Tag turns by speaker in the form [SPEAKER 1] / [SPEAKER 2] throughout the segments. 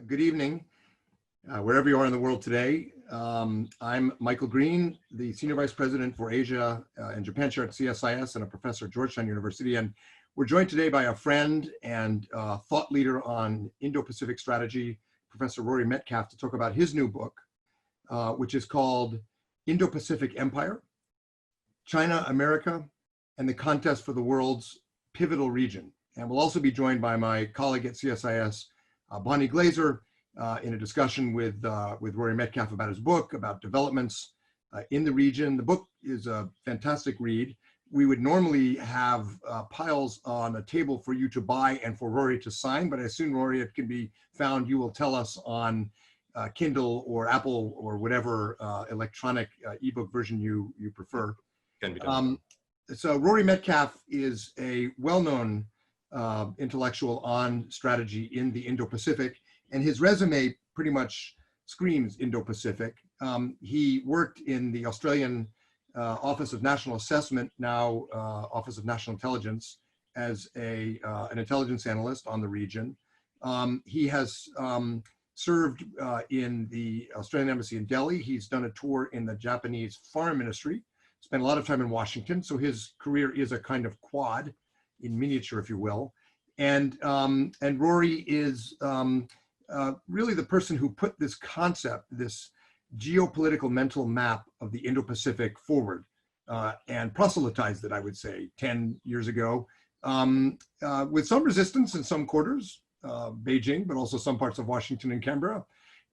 [SPEAKER 1] Good evening, wherever you are in the world today. I'm Michael Green, the Senior Vice President for Asia and Japan Chair at CSIS and a professor at Georgetown University. And we're joined today by a friend and thought leader on Indo-Pacific strategy, Professor Rory Medcalf, to talk about his new book, which is called Indo-Pacific Empire, China, America, and the Contest for the World's Pivotal Region. And we'll also be joined by my colleague at CSIS, Bonnie Glaser, in a discussion with Rory Medcalf about his book, about developments in the region. The book is a fantastic read. We would normally have piles on a table for you to buy and for Rory to sign, but I assume, Rory, it can be found, you will tell us on Kindle or Apple or whatever electronic ebook version you prefer.
[SPEAKER 2] Can be done.
[SPEAKER 1] So Rory Medcalf is a well-known intellectual on strategy in the Indo-Pacific, and his resume pretty much screams Indo-Pacific. He worked in the Australian Office of National Assessment, now Office of National Intelligence, as an intelligence analyst on the region. He has served in the Australian Embassy in Delhi. He's done a tour in the Japanese Foreign Ministry, spent a lot of time in Washington, so his career is a kind of quad in miniature, if you will. And Rory is really the person who put this concept, this geopolitical mental map of the Indo-Pacific forward and proselytized it, I would say, 10 years ago, with some resistance in some quarters, Beijing, but also some parts of Washington and Canberra.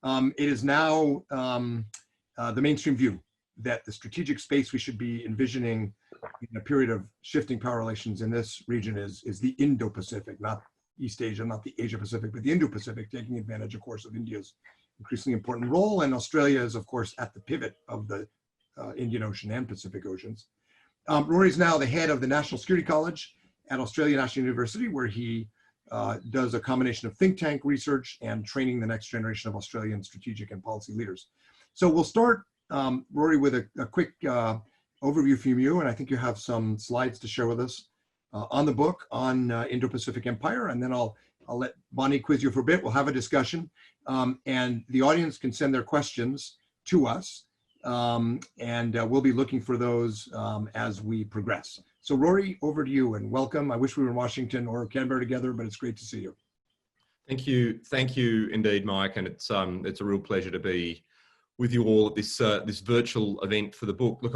[SPEAKER 1] It is now the mainstream view that the strategic space we should be envisioning in a period of shifting power relations in this region is the Indo-Pacific, not East Asia, not the Asia-Pacific, but the Indo-Pacific, taking advantage, of course, of India's increasingly important role. And Australia is, of course, at the pivot of the Indian Ocean and Pacific Oceans. Rory is now the head of the National Security College at Australia National University, where he does a combination of think tank research and training the next generation of Australian strategic and policy leaders. So we'll start, Rory, with a quick overview from you, and I think you have some slides to share with us on the book on Indo-Pacific Empire, and then I'll let Bonnie quiz you for a bit. We'll have a discussion, and the audience can send their questions to us, and we'll be looking for those as we progress. So Rory, over to you, and welcome. I wish we were in Washington or Canberra together, but it's great to see you.
[SPEAKER 2] Thank you indeed, Mike, and it's a real pleasure to be with you all at this this virtual event for the book. Look,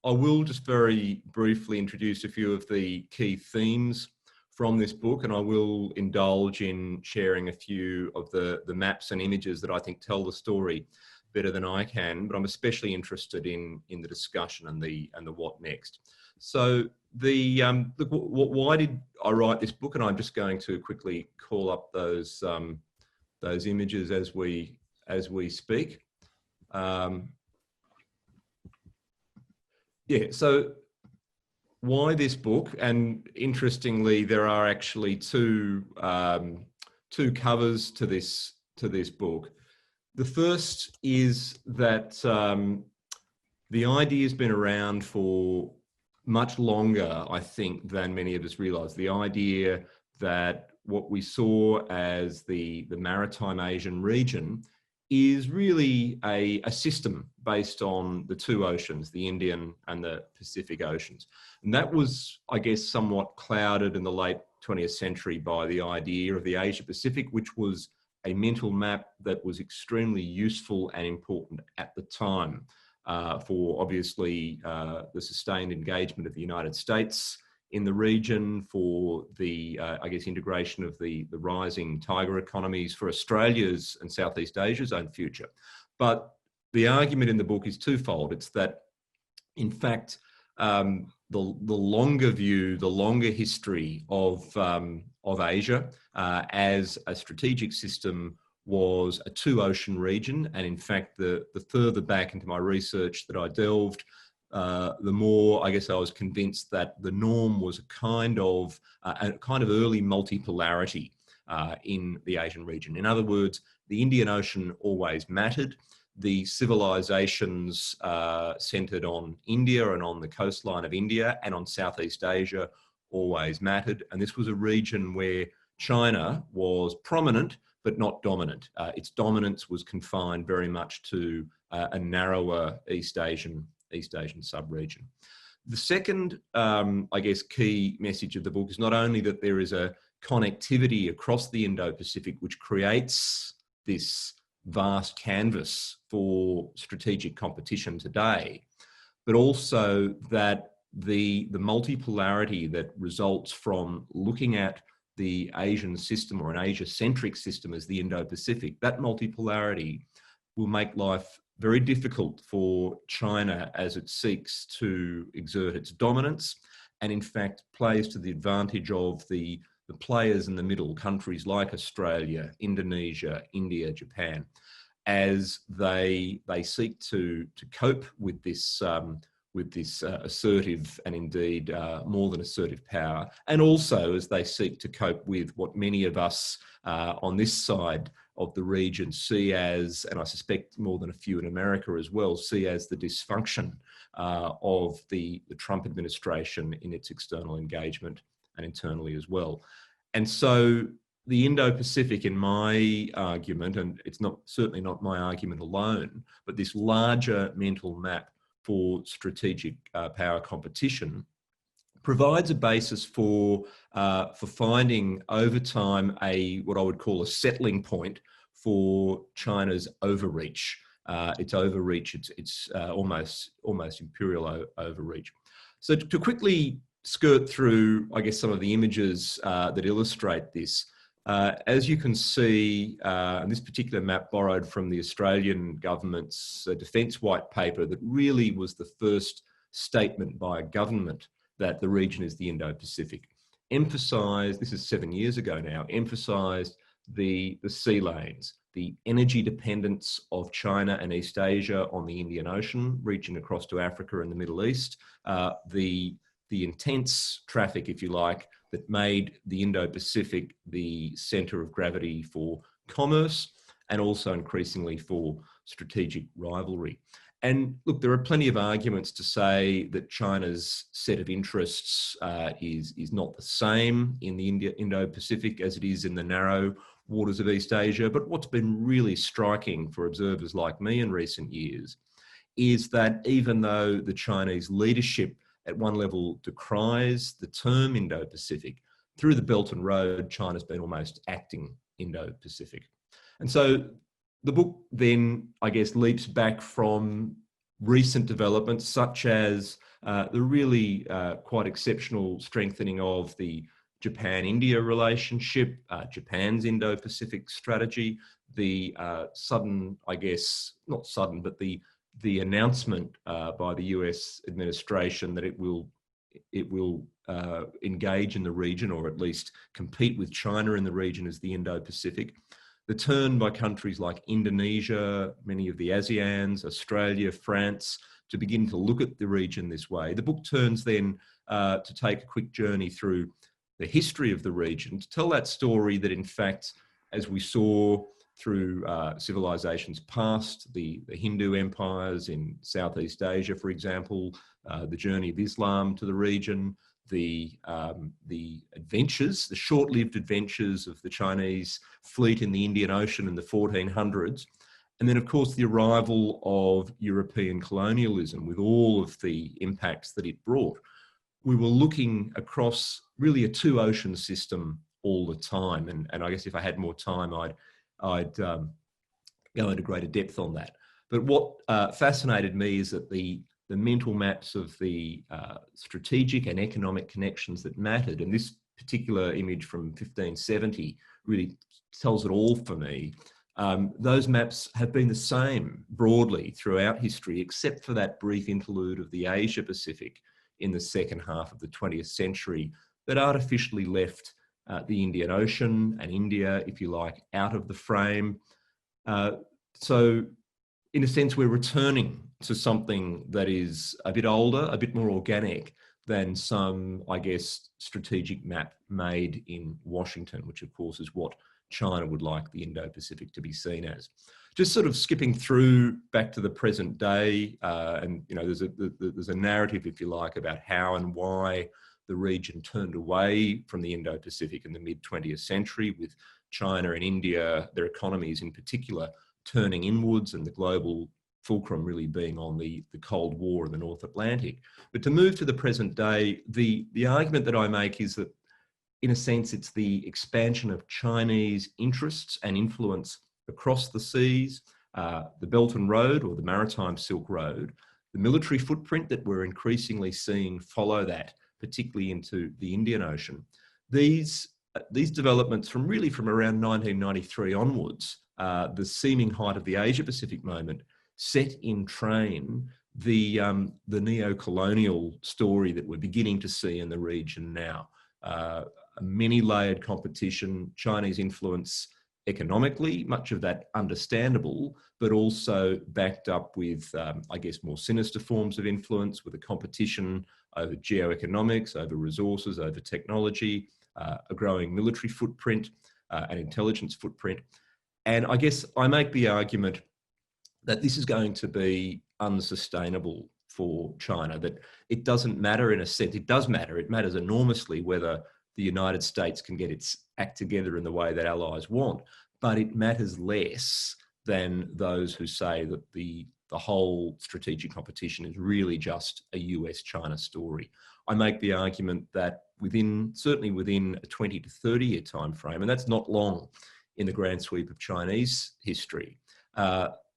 [SPEAKER 2] I will just very briefly introduce a few of the key themes from this book, and I will indulge in sharing a few of the maps and images that I think tell the story better than I can, but I'm especially interested in the discussion and the what next. So look, why did I write this book? And I'm just going to quickly call up those images as we speak. Yeah, so why this book? And interestingly, there are actually two covers to this book. The first is that the idea has been around for much longer, I think, than many of us realize. The idea that what we saw as the maritime Asian region is really a system based on the two oceans, the Indian and the Pacific Oceans. And that was, I guess, somewhat clouded in the late 20th century by the idea of the Asia-Pacific, which was a mental map that was extremely useful and important at the time for obviously the sustained engagement of the United States in the region, for the, I guess, integration of the rising tiger economies, for Australia's and Southeast Asia's own future. But the argument in the book is twofold. It's that, in fact, the longer view, the longer history of Asia as a strategic system was a two-ocean region. And in fact, the further back into my research that I delved, the more, I guess, I was convinced that the norm was a kind of early multipolarity in the Asian region. In other words, the Indian Ocean always mattered. The civilizations centered on India and on the coastline of India and on Southeast Asia always mattered. And this was a region where China was prominent, but not dominant. Its dominance was confined very much to a narrower East Asian sub-region. The second, I guess, key message of the book is not only that there is a connectivity across the Indo-Pacific, which creates this vast canvas for strategic competition today, but also that the multipolarity that results from looking at the Asian system, or an Asia-centric system as the Indo-Pacific, that multipolarity will make life very difficult for China as it seeks to exert its dominance, and in fact plays to the advantage of the players in the middle, countries like Australia, Indonesia, India, Japan, as they seek to cope with this assertive and indeed more than assertive power, and also as they seek to cope with what many of us on this side of the region see as, and I suspect more than a few in America as well, see as the dysfunction of the Trump administration in its external engagement and internally as well. And so the Indo-Pacific, in my argument, and it's certainly not my argument alone, but this larger mental map for strategic power competition provides a basis for finding over time what I would call a settling point for China's overreach. Its overreach, its almost imperial overreach. So to quickly skirt through, I guess, some of the images that illustrate this. As you can see, this particular map borrowed from the Australian government's defence white paper that really was the first statement by a government that the region is the Indo-Pacific. Emphasised, this is 7 years ago now, emphasised the sea lanes, the energy dependence of China and East Asia on the Indian Ocean, reaching across to Africa and the Middle East, the intense traffic, if you like, that made the Indo-Pacific the centre of gravity for commerce and also increasingly for strategic rivalry. And look, there are plenty of arguments to say that China's set of interests is not the same in the Indo-Pacific as it is in the narrow waters of East Asia. But what's been really striking for observers like me in recent years is that even though the Chinese leadership at one level decries the term Indo-Pacific, through the Belt and Road, China's been almost acting Indo-Pacific. And so the book then, I guess, leaps back from recent developments such as the really quite exceptional strengthening of the Japan-India relationship, Japan's Indo-Pacific strategy, the sudden, I guess, not sudden, but the announcement by the US administration that it will engage in the region, or at least compete with China in the region as the Indo-Pacific. The turn by countries like Indonesia, many of the ASEANs, Australia, France, to begin to look at the region this way. The book turns then to take a quick journey through the history of the region, to tell that story that in fact, as we saw through civilizations past, the Hindu empires in Southeast Asia, for example, the journey of Islam to the region, the adventures, the short-lived adventures of the Chinese fleet in the Indian Ocean in the 1400s, and then of course the arrival of European colonialism with all of the impacts that it brought. We were looking across really a two-ocean system all the time, and I guess if I had more time, I'd go into greater depth on that. But what fascinated me is that the mental maps of the strategic and economic connections that mattered, and this particular image from 1570 really tells it all for me. Those maps have been the same broadly throughout history, except for that brief interlude of the Asia Pacific in the second half of the 20th century that artificially left the Indian Ocean and India, if you like, out of the frame. So in a sense, we're returning to something that is a bit older, a bit more organic than some, I guess, strategic map made in Washington, which of course is what China would like the Indo-Pacific to be seen as. Just sort of skipping through back to the present day, and you know, there's a narrative, if you like, about how and why the region turned away from the Indo-Pacific in the mid-20th century with China and India, their economies in particular, turning inwards, and the global fulcrum really being on the Cold War in the North Atlantic. But to move to the present day, the argument that I make is that, in a sense, it's the expansion of Chinese interests and influence across the seas, the Belt and Road, or the Maritime Silk Road, the military footprint that we're increasingly seeing follow that, particularly into the Indian Ocean. These developments from around 1993 onwards, the seeming height of the Asia-Pacific moment, set in train the neo-colonial story that we're beginning to see in the region now. A many-layered competition, Chinese influence economically, much of that understandable, but also backed up with, I guess, more sinister forms of influence, with a competition over geoeconomics, over resources, over technology, a growing military footprint, an intelligence footprint. And I guess I make the argument that this is going to be unsustainable for China, that it doesn't matter, in a sense, it does matter, it matters enormously whether the United States can get its act together in the way that allies want, but it matters less than those who say that the whole strategic competition is really just a US-China story. I make the argument that certainly within a 20 to 30 year time frame, and that's not long in the grand sweep of Chinese history,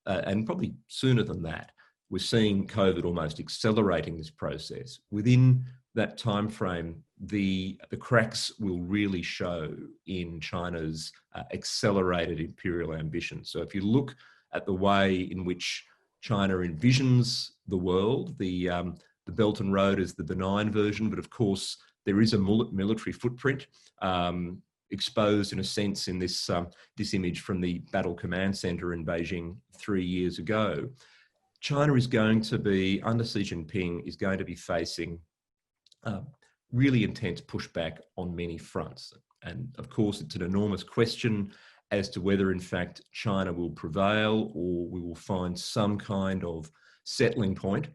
[SPEAKER 2] and probably sooner than that, we're seeing COVID almost accelerating this process. Within that time frame, the cracks will really show in China's accelerated imperial ambition. So if you look at the way in which China envisions the world, the Belt and Road is the benign version, but of course there is a military footprint exposed, in a sense, in this image from the Battle Command Center in Beijing 3 years ago. China is going to be, under Xi Jinping, is going to be facing really intense pushback on many fronts. And of course, it's an enormous question as to whether, in fact, China will prevail or we will find some kind of settling point,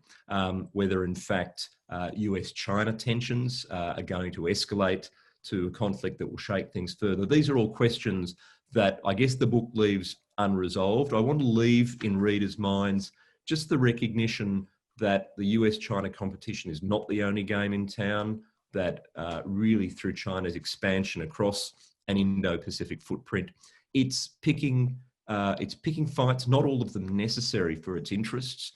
[SPEAKER 2] whether, in fact, US-China tensions are going to escalate to a conflict that will shake things further. These are all questions that I guess the book leaves unresolved. I want to leave in readers' minds just the recognition that the US-China competition is not the only game in town, that really through China's expansion across an Indo-Pacific footprint, it's picking fights, not all of them necessary for its interests,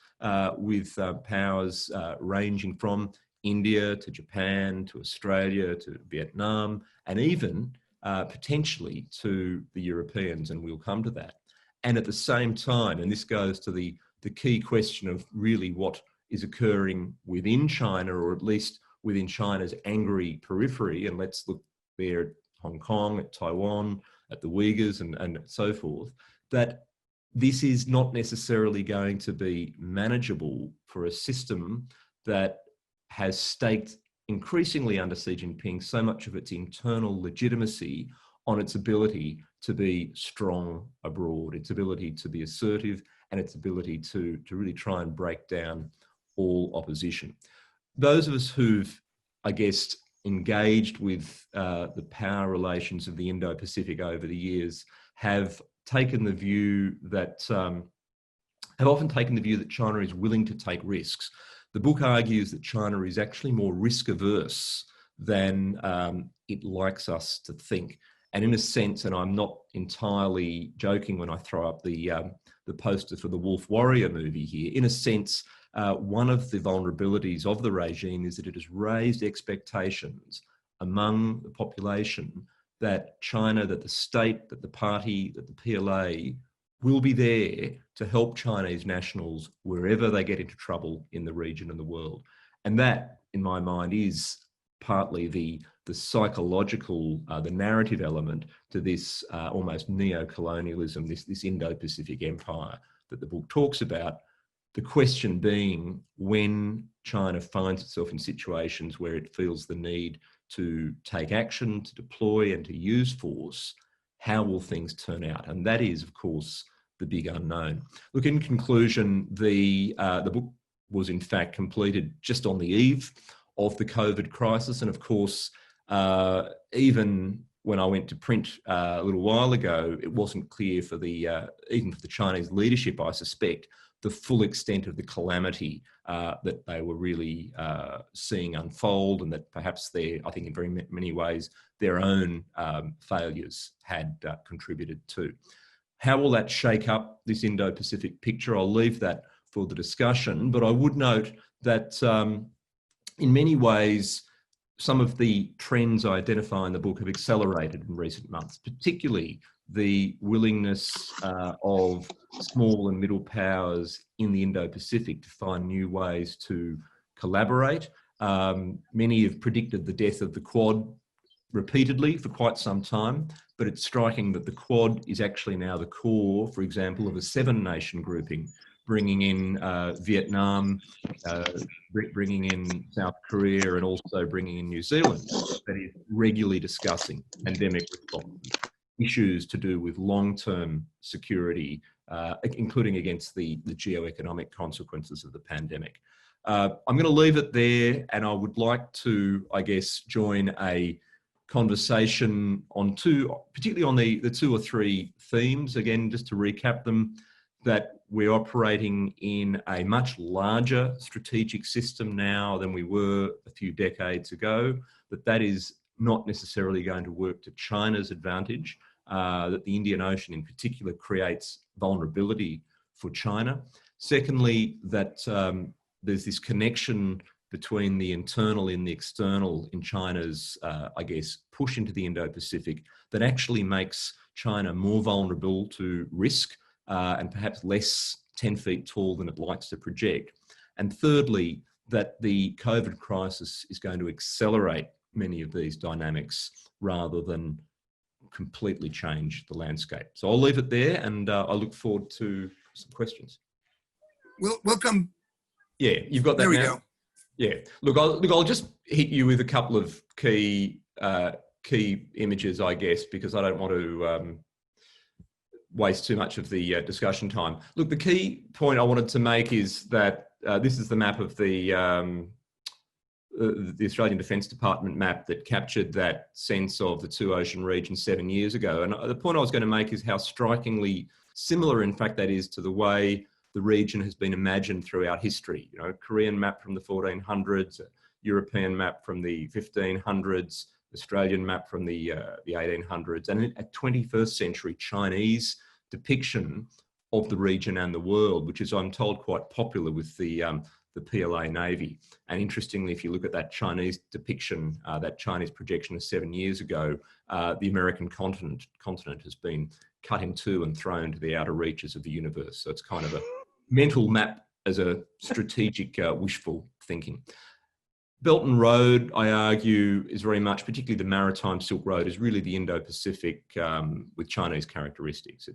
[SPEAKER 2] with powers ranging from India to Japan to Australia to Vietnam, and even potentially to the Europeans, and we'll come to that. And at the same time, and this goes to the key question of really what is occurring within China, or at least within China's angry periphery, and let's look there at Hong Kong, at Taiwan, at the Uyghurs and so forth, that this is not necessarily going to be manageable for a system that has staked increasingly under Xi Jinping so much of its internal legitimacy on its ability to be strong abroad, its ability to be assertive, and its ability to really try and break down all opposition. Those of us who've, I guess, engaged with the power relations of the Indo-Pacific over the years have taken the view that, have often taken the view that China is willing to take risks. The book argues that China is actually more risk averse than it likes us to think. And in a sense, and I'm not entirely joking when I throw up the poster for the Wolf Warrior movie here, in a sense, one of the vulnerabilities of the regime is that it has raised expectations among the population that China, that the state, that the party, that the PLA will be there to help Chinese nationals wherever they get into trouble in the region and the world. And that, in my mind, is partly the psychological, the narrative element to this almost neo-colonialism, this Indo-Pacific empire that the book talks about. The question being, when China finds itself in situations where it feels the need to take action, to deploy and to use force, how will things turn out? And that is, of course, the big unknown. Look, in conclusion, the book was in fact completed just on the eve of the COVID crisis. And of course, even when I went to print a little while ago, it wasn't clear for even for the Chinese leadership, I suspect, the full extent of the calamity that they were really seeing unfold, and that perhaps I think in very many ways, their own failures had contributed to. How will that shake up this Indo-Pacific picture? I'll leave that for the discussion, but I would note that in many ways, some of the trends I identify in the book have accelerated in recent months, particularly the willingness of small and middle powers in the Indo-Pacific to find new ways to collaborate. Many have predicted the death of the Quad repeatedly for quite some time, but it's striking that the Quad is actually now the core, for example, of a 7-nation grouping, bringing in Vietnam, bringing in South Korea, and also bringing in New Zealand, that is regularly discussing pandemic response, issues to do with long-term security, including against the geo-economic consequences of the pandemic. I'm going to leave it there, and I would like to, I guess, join a conversation on particularly on the 2 or 3 themes, again, just to recap them, that we're operating in a much larger strategic system now than we were a few decades ago, that is not necessarily going to work to China's advantage, that the Indian Ocean in particular creates vulnerability for China. Secondly, that there's this connection between the internal and the external in China's, I guess, push into the Indo-Pacific that actually makes China more vulnerable to risk and perhaps less 10 feet tall than it likes to project. And thirdly, that the COVID crisis is going to accelerate many of these dynamics rather than completely change the landscape. So I'll leave it there, and I look forward to some questions.
[SPEAKER 3] We'll come.
[SPEAKER 2] Yeah, you've got that now? There we go. Yeah, look, I'll just hit you with a couple of key images, I guess, because I don't want to waste too much of the discussion time. Look, the key point I wanted to make is that this is the map of the Australian Defence Department map that captured that sense of the 2-ocean region 7 years ago. And the point I was going to make is how strikingly similar, in fact, that is to the way the region has been imagined throughout history. You know, Korean map from the 1400s, a European map from the 1500s, Australian map from the 1800s, and a 21st century Chinese depiction of the region and the world, which is, I'm told, quite popular with the PLA Navy. And interestingly, if you look at that Chinese depiction, that Chinese projection of 7 years ago, the American continent has been cut in two and thrown to the outer reaches of the universe. So it's kind of a mental map as a strategic wishful thinking. Belt and Road, I argue, is very much, particularly the Maritime Silk Road, is really the Indo-Pacific with Chinese characteristics.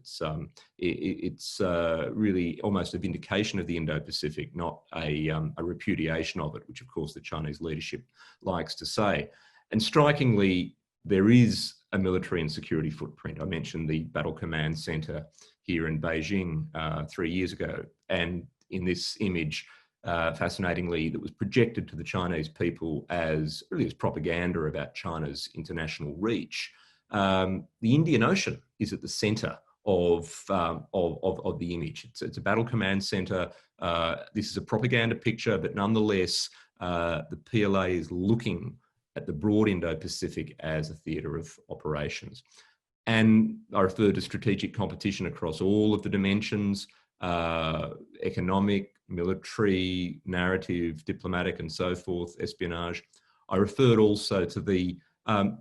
[SPEAKER 2] It's really almost a vindication of the Indo-Pacific, not a repudiation of it, which of course the Chinese leadership likes to say. And strikingly, there is a military and security footprint. I mentioned the Battle Command Center here in Beijing 3 years ago. And in this image, fascinatingly, that was projected to the Chinese people as really as propaganda about China's international reach. The Indian Ocean is at the center of the image. It's a battle command center. This is a propaganda picture, but nonetheless, the PLA is looking at the broad Indo-Pacific as a theatre of operations. And I refer to strategic competition across all of the dimensions, economic, military, narrative, diplomatic, and so forth, espionage. I referred also to the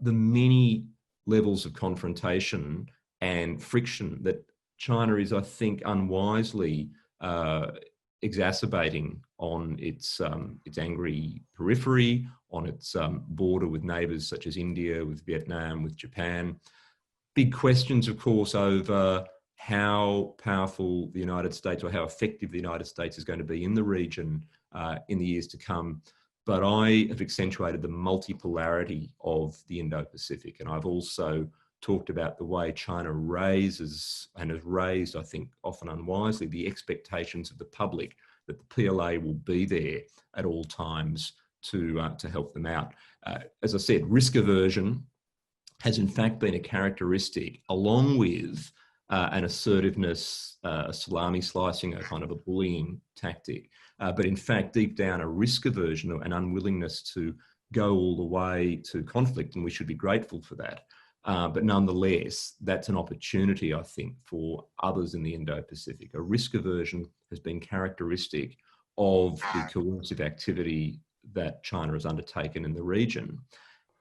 [SPEAKER 2] many levels of confrontation and friction that China is, I think, unwisely exacerbating on its angry periphery, on its border with neighbours such as India, with Vietnam, with Japan. Big questions, of course, over how powerful the United States or how effective the United States is going to be in the region in the years to come. But I have accentuated the multipolarity of the Indo-Pacific. And I've also talked about the way China raises and has raised, I think, often unwisely, the expectations of the public that the PLA will be there at all times to help them out. As I said, risk aversion has in fact been a characteristic, along with an assertiveness, a salami slicing, a kind of a bullying tactic, but in fact, deep down, a risk aversion or an unwillingness to go all the way to conflict, and we should be grateful for that. But nonetheless, that's an opportunity, I think, for others in the Indo-Pacific. A risk aversion has been characteristic of the coercive activity that China has undertaken in the region.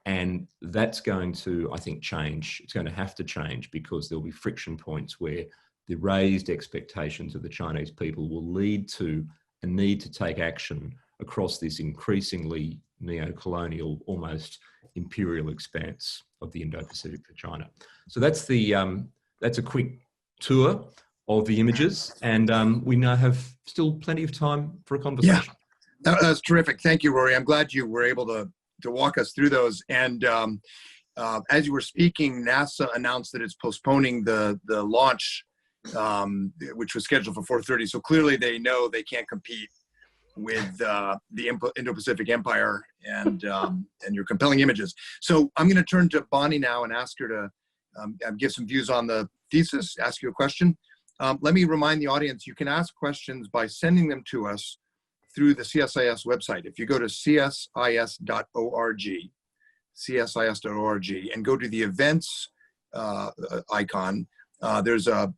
[SPEAKER 2] And that's going to, I think, change. It's going to have to change, because there'll be friction points where the raised expectations of the Chinese people will lead to a need to take action across this increasingly neo-colonial, almost imperial expanse of the Indo-Pacific for China. So that's a quick tour of the images, and we now have still plenty of time for a conversation.
[SPEAKER 3] Yeah, that's terrific. Thank you, Rory. I'm glad you were able to walk us through those. And as you were speaking, NASA announced that it's postponing the launch, which was scheduled for 4:30. So clearly they know they can't compete with the Indo-Pacific Empire and your compelling images. So I'm going to turn to Bonnie now and ask her to give some views on the thesis, ask you a question. Let me remind the audience, you can ask questions by sending them to us through the CSIS website. If you go to csis.org, and go to the events icon, there's a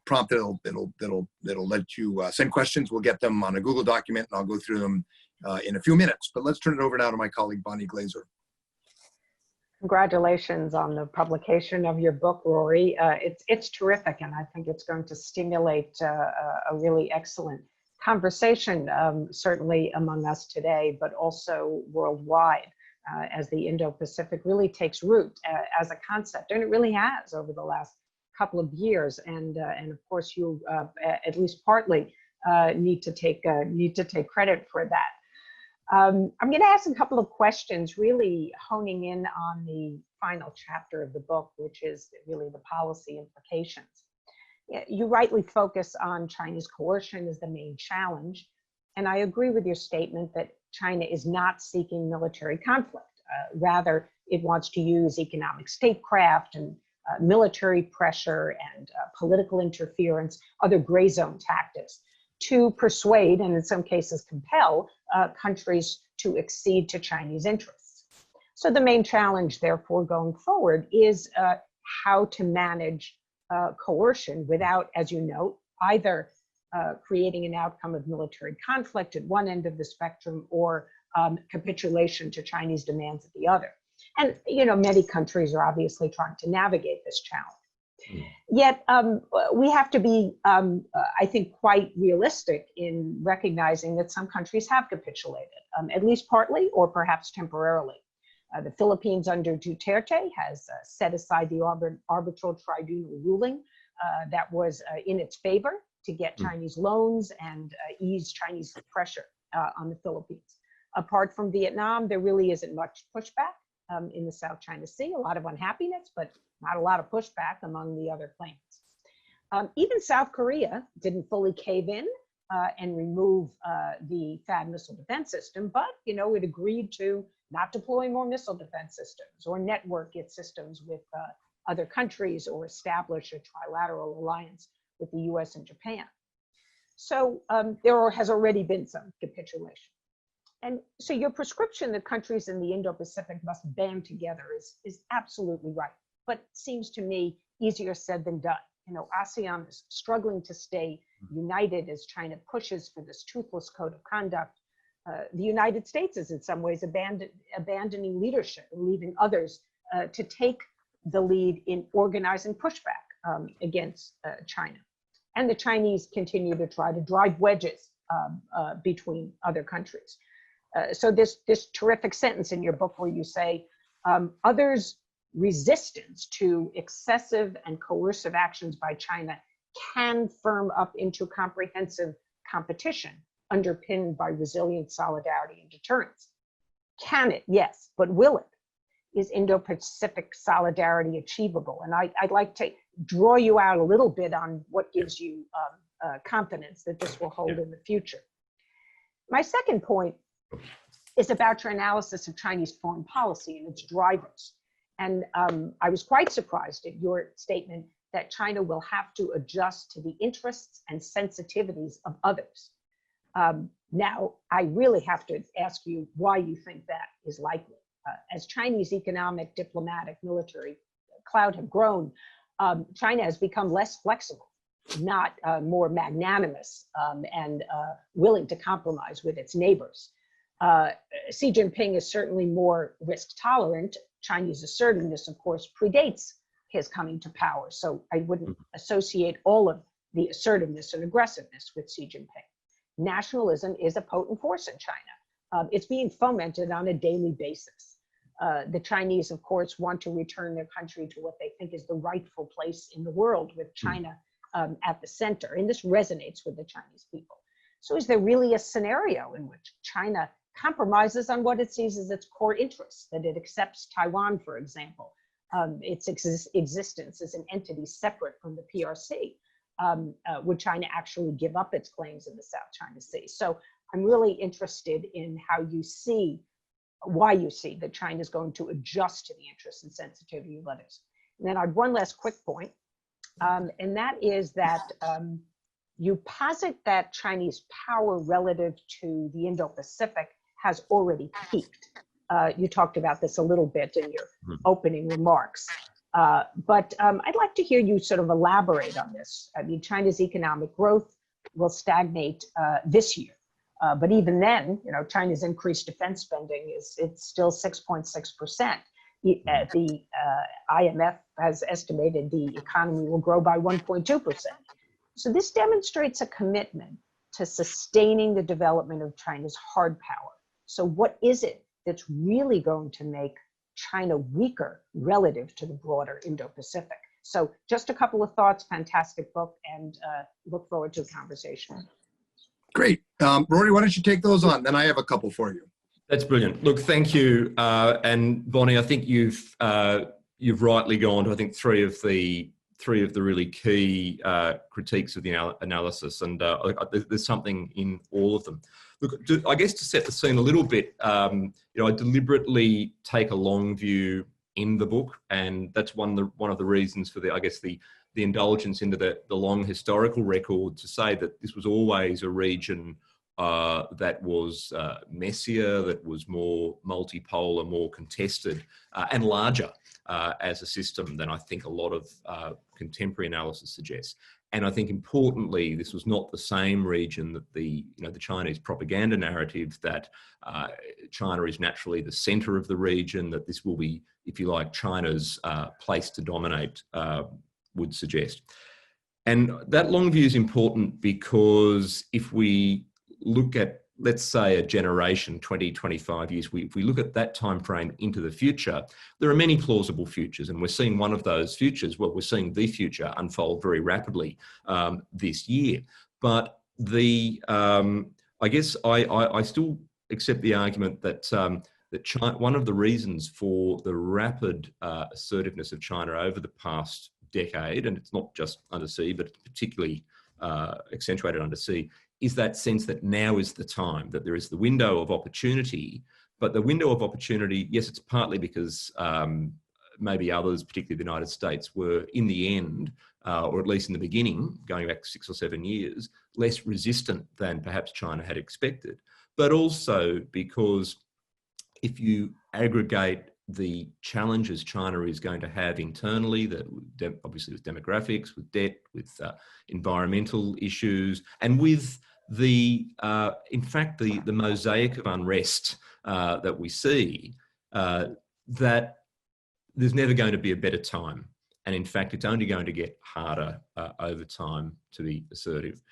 [SPEAKER 3] prompt that'll let you send questions. We'll get them on a Google document, and I'll go through them in a few minutes. But let's turn it over now to my colleague, Bonnie Glaser.
[SPEAKER 4] Congratulations on the publication of your book, Rory. It's terrific, and I think it's going to stimulate a really excellent conversation, certainly among us today, but also worldwide, as the Indo-Pacific really takes root as a concept, and it really has over the last couple of years. And of course, you at least partly need to take credit for that. I'm going to ask a couple of questions, really honing in on the final chapter of the book, which is really the policy implications. You rightly focus on China's coercion as the main challenge, and I agree with your statement that China is not seeking military conflict. Rather, it wants to use economic statecraft and military pressure and political interference, other gray zone tactics, to persuade, and in some cases compel, countries to accede to Chinese interests. So the main challenge, therefore, going forward is how to manage coercion without, as you note, either creating an outcome of military conflict at one end of the spectrum or capitulation to Chinese demands at the other. And, you know, many countries are obviously trying to navigate this challenge. Yet we have to be, I think, quite realistic in recognizing that some countries have capitulated, at least partly or perhaps temporarily. The Philippines under Duterte has set aside the arbitral tribunal ruling that was in its favor to get Chinese loans and ease Chinese pressure on the Philippines. Apart from Vietnam, there really isn't much pushback in the South China Sea, a lot of unhappiness, but not a lot of pushback among the other claimants. Even South Korea didn't fully cave in and remove the THAAD missile defense system, but, you know, it agreed to not deploy more missile defense systems or network its systems with other countries or establish a trilateral alliance with the US and Japan. So there has already been some capitulation. And so your prescription that countries in the Indo-Pacific must band together is absolutely right, but seems to me easier said than done. You know, ASEAN is struggling to stay united as China pushes for this toothless code of conduct. The United States is in some ways abandoning leadership and leaving others to take the lead in organizing pushback against China. And the Chinese continue to try to drive wedges between other countries. So this terrific sentence in your book where you say, others' resistance to excessive and coercive actions by China can firm up into comprehensive competition underpinned by resilient solidarity and deterrence. Can it? Yes, but will it? Is Indo-Pacific solidarity achievable? And I'd like to draw you out a little bit on what gives you confidence that this will hold in the future. My second point is about your analysis of Chinese foreign policy and its drivers. And I was quite surprised at your statement that China will have to adjust to the interests and sensitivities of others. Now, I really have to ask you why you think that is likely. As Chinese economic, diplomatic, military clout have grown, China has become less flexible, not more magnanimous and willing to compromise with its neighbors. Xi Jinping is certainly more risk tolerant. Chinese assertiveness, of course, predates his coming to power. So I wouldn't associate all of the assertiveness and aggressiveness with Xi Jinping. Nationalism is a potent force in China. It's being fomented on a daily basis. The Chinese, of course, want to return their country to what they think is the rightful place in the world, with China at the center. And this resonates with the Chinese people. So is there really a scenario in which China compromises on what it sees as its core interests, that it accepts Taiwan, for example, its existence as an entity separate from the PRC? Would China actually give up its claims in the South China Sea? So I'm really interested in how you see, why you see that China is going to adjust to the interests and sensitivity of others. And then I have one last quick point, and that is that you posit that Chinese power relative to the Indo-Pacific has already peaked. You talked about this a little bit in your opening remarks. But I'd like to hear you sort of elaborate on this. I mean, China's economic growth will stagnate this year. But even then, you know, China's increased defense spending it's still 6.6%. The IMF has estimated the economy will grow by 1.2%. So this demonstrates a commitment to sustaining the development of China's hard power. So what is it that's really going to make China weaker relative to the broader Indo-Pacific? So just a couple of thoughts, fantastic book, and look forward to a conversation.
[SPEAKER 3] Great. Rory, why don't you take those on? Then I have a couple for you.
[SPEAKER 2] That's brilliant. Look, thank you. And Bonnie, I think you've rightly gone to, I think, three of the really key critiques of the analysis, and there's something in all of them. Look, I guess to set the scene a little bit, you know, I deliberately take a long view in the book, and that's one of the reasons for the indulgence into the long historical record, to say that this was always a region that was messier, that was more multipolar, more contested, and larger as a system than I think a lot of contemporary analysis suggests. And I think importantly, this was not the same region that the Chinese propaganda narrative that China is naturally the center of the region, that this will be, if you like, China's place to dominate would suggest. And that long view is important because if we look at, let's say, a generation, 20, 25 years, if we look at that time frame into the future, there are many plausible futures, and we're seeing one of those futures. Well, we're seeing the future unfold very rapidly this year. But I guess I still accept the argument that that China, one of the reasons for the rapid assertiveness of China over the past decade, and it's not just undersea, but it's particularly accentuated undersea, is that sense that now is the time, that there is the window of opportunity. But the window of opportunity, yes, it's partly because maybe others, particularly the United States, were in the end, or at least in the beginning, going back 6 or 7 years, less resistant than perhaps China had expected. But also because if you aggregate the challenges China is going to have internally, that obviously with demographics, with debt, with environmental issues, and with in fact, the mosaic of unrest that we see, that there's never going to be a better time. And in fact, it's only going to get harder over time to be assertive.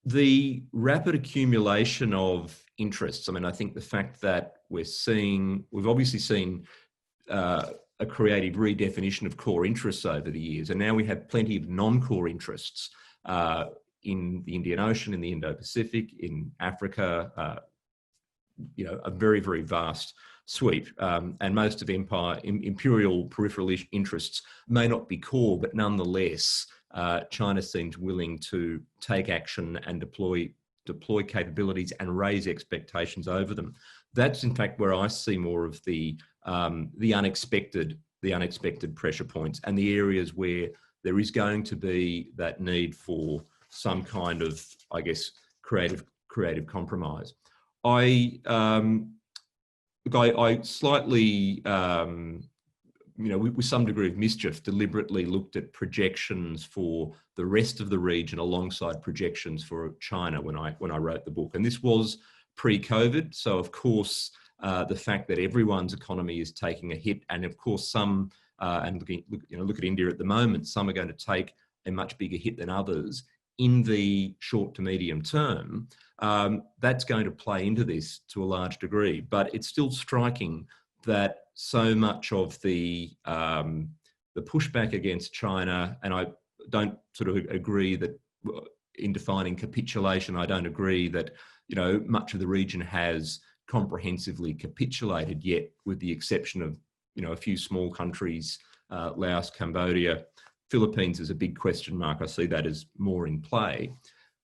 [SPEAKER 2] The rapid accumulation of interests, I mean, I think the fact that we've obviously seen a creative redefinition of core interests over the years, and now we have plenty of non-core interests in the Indian Ocean, in the Indo-Pacific, in Africa, you know, a very, very vast sweep. And most of imperial peripheral interests may not be core, but nonetheless, China seems willing to take action and deploy capabilities and raise expectations over them. That's in fact where I see more of the the unexpected pressure points and the areas where there is going to be that need for some kind of, I guess, creative compromise. I slightly, with some degree of mischief, deliberately looked at projections for the rest of the region alongside projections for China when I wrote the book. And this was pre-COVID, so of course the fact that everyone's economy is taking a hit, and of course some, and look at India at the moment, some are going to take a much bigger hit than others in the short to medium term. That's going to play into this to a large degree, but it's still striking that so much of the pushback against China, and I don't sort of agree that in defining capitulation, I don't agree that much of the region has comprehensively capitulated yet, with the exception of a few small countries, Laos, Cambodia. Philippines is a big question mark. I see that as more in play.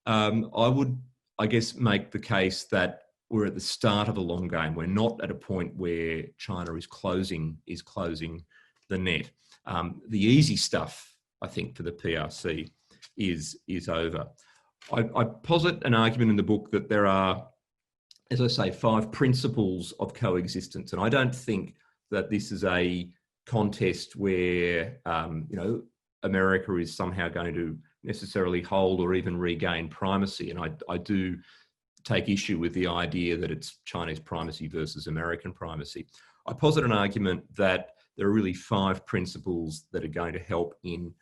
[SPEAKER 2] I would, I guess, make the case that we're at the start of a long game. We're not at a point where China is closing the net. The easy stuff, I think, for the PRC is over. I posit an argument in the book that there are, as I say, 5 principles of coexistence, and I don't think that this is a contest where America is somehow going to necessarily hold or even regain primacy. And I do take issue with the idea that it's Chinese primacy versus American primacy. I posit an argument that there are really 5 principles that are going to help in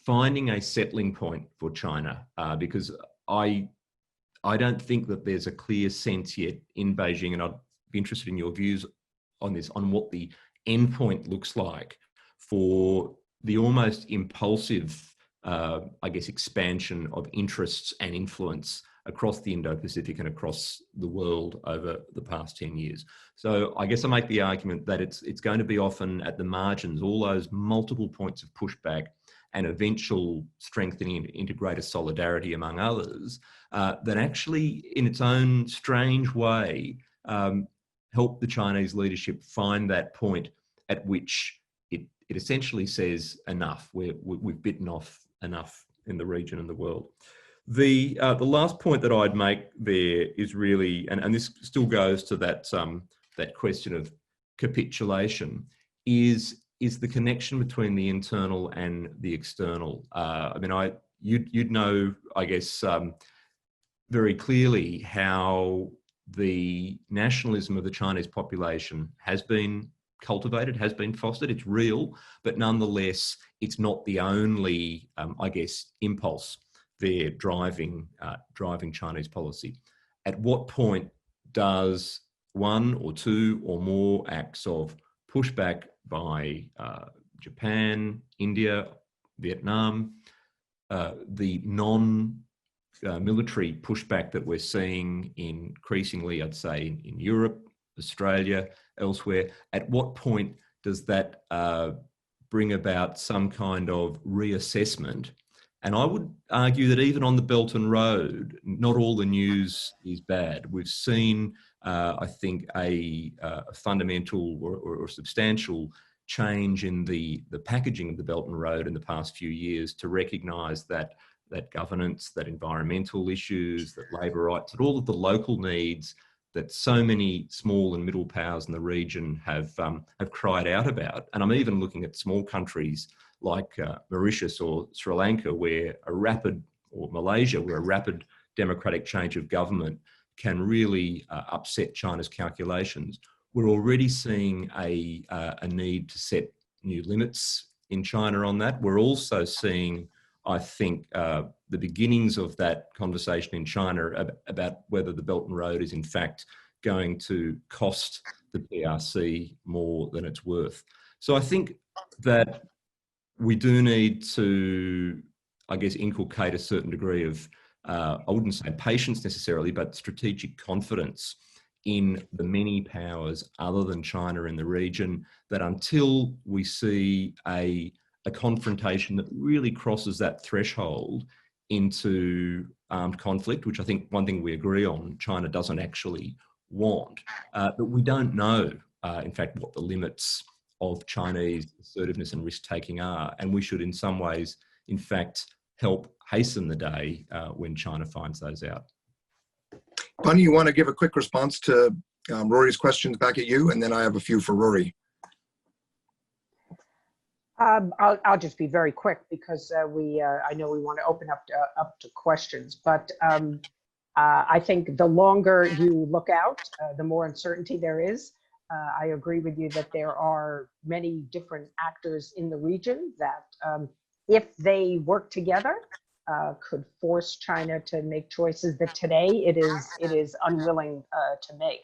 [SPEAKER 2] finding a settling point for China, because I don't think that there's a clear sense yet in Beijing, and I'd be interested in your views on this, on what the endpoint looks like for the almost impulsive, I guess, expansion of interests and influence across the Indo-Pacific and across the world over the past 10 years. So I guess I make the argument that it's going to be often at the margins, all those multiple points of pushback and eventual strengthening into greater solidarity among others, that actually, in its own strange way, help the Chinese leadership find that point at which it essentially says enough. We've bitten off enough in the region and the world. The last point that I'd make there is really, and this still goes to that question of capitulation, is the connection between the internal and the external. You'd know, I guess, very clearly how the nationalism of the Chinese population has been cultivated, has been fostered. It's real, but nonetheless, it's not the only, I guess, impulse there driving Chinese policy. At what point does 1 or 2 or more acts of pushback by Japan, India, Vietnam, the non-military pushback that we're seeing increasingly, I'd say, in Europe, Australia, elsewhere, at what point does that bring about some kind of reassessment? And I would argue that even on the Belt and Road, not all the news is bad. We've seen, I think, a fundamental or substantial change in the packaging of the Belt and Road in the past few years to recognise that governance, that environmental issues, that labour rights, that all of the local needs that so many small and middle powers in the region have cried out about. And I'm even looking at small countries like Mauritius or Sri Lanka, or Malaysia, where a rapid democratic change of government can really upset China's calculations. We're already seeing a need to set new limits in China on that. We're also seeing, I think, the beginnings of that conversation in China about whether the Belt and Road is in fact going to cost the PRC more than it's worth. So I think that we do need to, I guess, inculcate a certain degree of, I wouldn't say patience necessarily, but strategic confidence in the many powers other than China in the region, that until we see a confrontation that really crosses that threshold into armed conflict, which I think one thing we agree on, China doesn't actually want, but we don't know in fact, what the limits of Chinese assertiveness and risk-taking are. And we should, in some ways, in fact, help hasten the day when China finds those out.
[SPEAKER 3] Bunny, you want to give a quick response to Rory's questions back at you, and then I have a few for Rory.
[SPEAKER 4] I'll just be very quick because I know we want to open up to questions, but I think the longer you look out, the more uncertainty there is. I agree with you that there are many different actors in the region that, if they work together, could force China to make choices that today it is unwilling to make.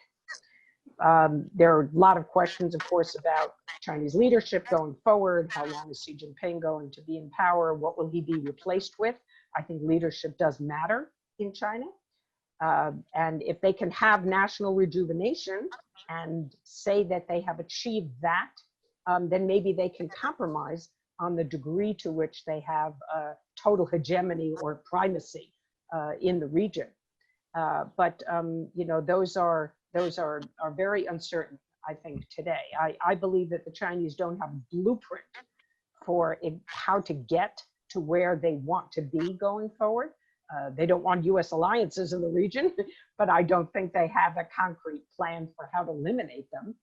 [SPEAKER 4] There are a lot of questions, of course, about Chinese leadership going forward. How long is Xi Jinping going to be in power? What will he be replaced with? I think leadership does matter in China. And if they can have national rejuvenation and say that they have achieved that, then maybe they can compromise on the degree to which they have total hegemony or primacy in the region. But you know, those are very uncertain, I think, today. I believe that the Chinese don't have a blueprint for how to get to where they want to be going forward. They don't want US alliances in the region, but I don't think they have a concrete plan for how to eliminate them.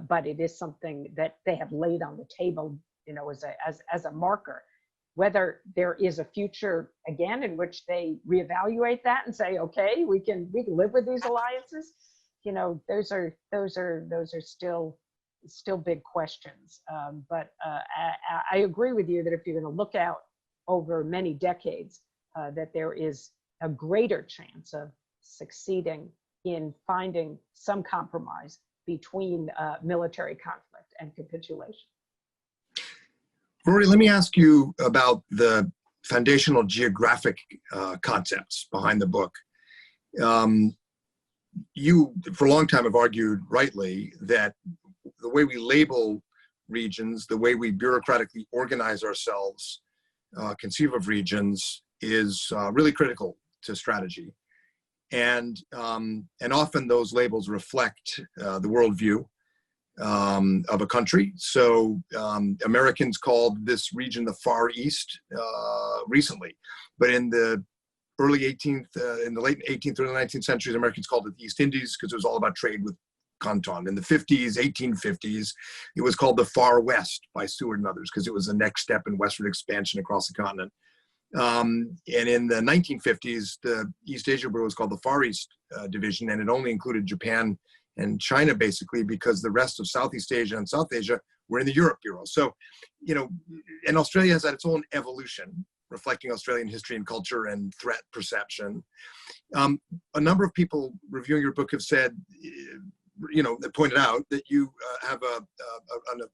[SPEAKER 4] But it is something that they have laid on the table, you know, as a marker. Whether there is a future again in which they reevaluate that and say, okay, we can live with these alliances, you know, those are still big questions. But I agree with you that if you're going to look out over many decades, that there is a greater chance of succeeding in finding some compromise between military conflict and capitulation.
[SPEAKER 3] Rory, let me ask you about the foundational geographic concepts behind the book. You, for a long time, have argued rightly that the way we label regions, the way we bureaucratically organize ourselves, conceive of regions, is really critical to strategy. And often those labels reflect the worldview of a country. So Americans called this region the Far East recently, but in the early 18th, in the late 18th, early 19th centuries, Americans called it the East Indies because it was all about trade with Canton. In the 50s, 1850s, it was called the Far West by Seward and others because it was the next step in westward expansion across the continent. And in the 1950s, the East Asia Bureau was called the Far East Division, and it only included Japan and China, basically, because the rest of Southeast Asia and South Asia were in the Europe Bureau. So, you know, and Australia has had its own evolution, reflecting Australian history and culture and threat perception. A number of people reviewing your book have said, you know, that pointed out that you have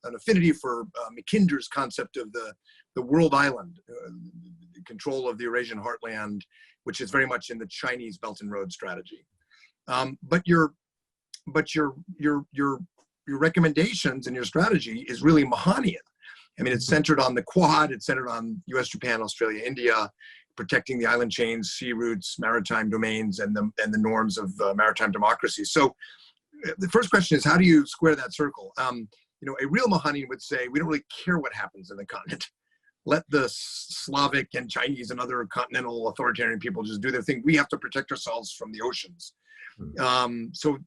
[SPEAKER 3] an affinity for Mackinder's concept of the world island, control of the Eurasian heartland, which is very much in the Chinese Belt and Road strategy. But your recommendations and your strategy is really Mahanian. I mean, it's centered on the Quad, it's centered on US, Japan, Australia, India, protecting the island chains, sea routes, maritime domains, and the norms of maritime democracy. So the first question is, how do you square that circle? You know, a real Mahanian would say, we don't really care what happens in the continent. Let the Slavic and Chinese and other continental authoritarian people just do their thing. We have to protect ourselves from the oceans. So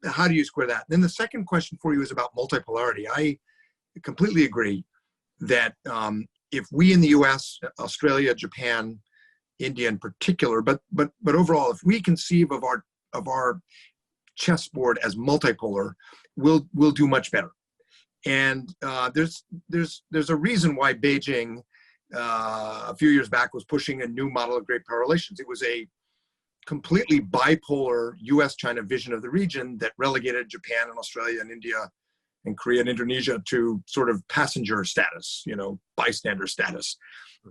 [SPEAKER 3] how do you square that? Then the second question for you is about multipolarity. I completely agree that if we in the US, Australia, Japan, India in particular, but overall, if we conceive of our chessboard as multipolar, we'll do much better. And there's a reason why Beijing a few years back was pushing a new model of great power relations. It was a completely bipolar US-China vision of the region that relegated Japan and Australia and India and Korea and Indonesia to sort of passenger status, you know, bystander status.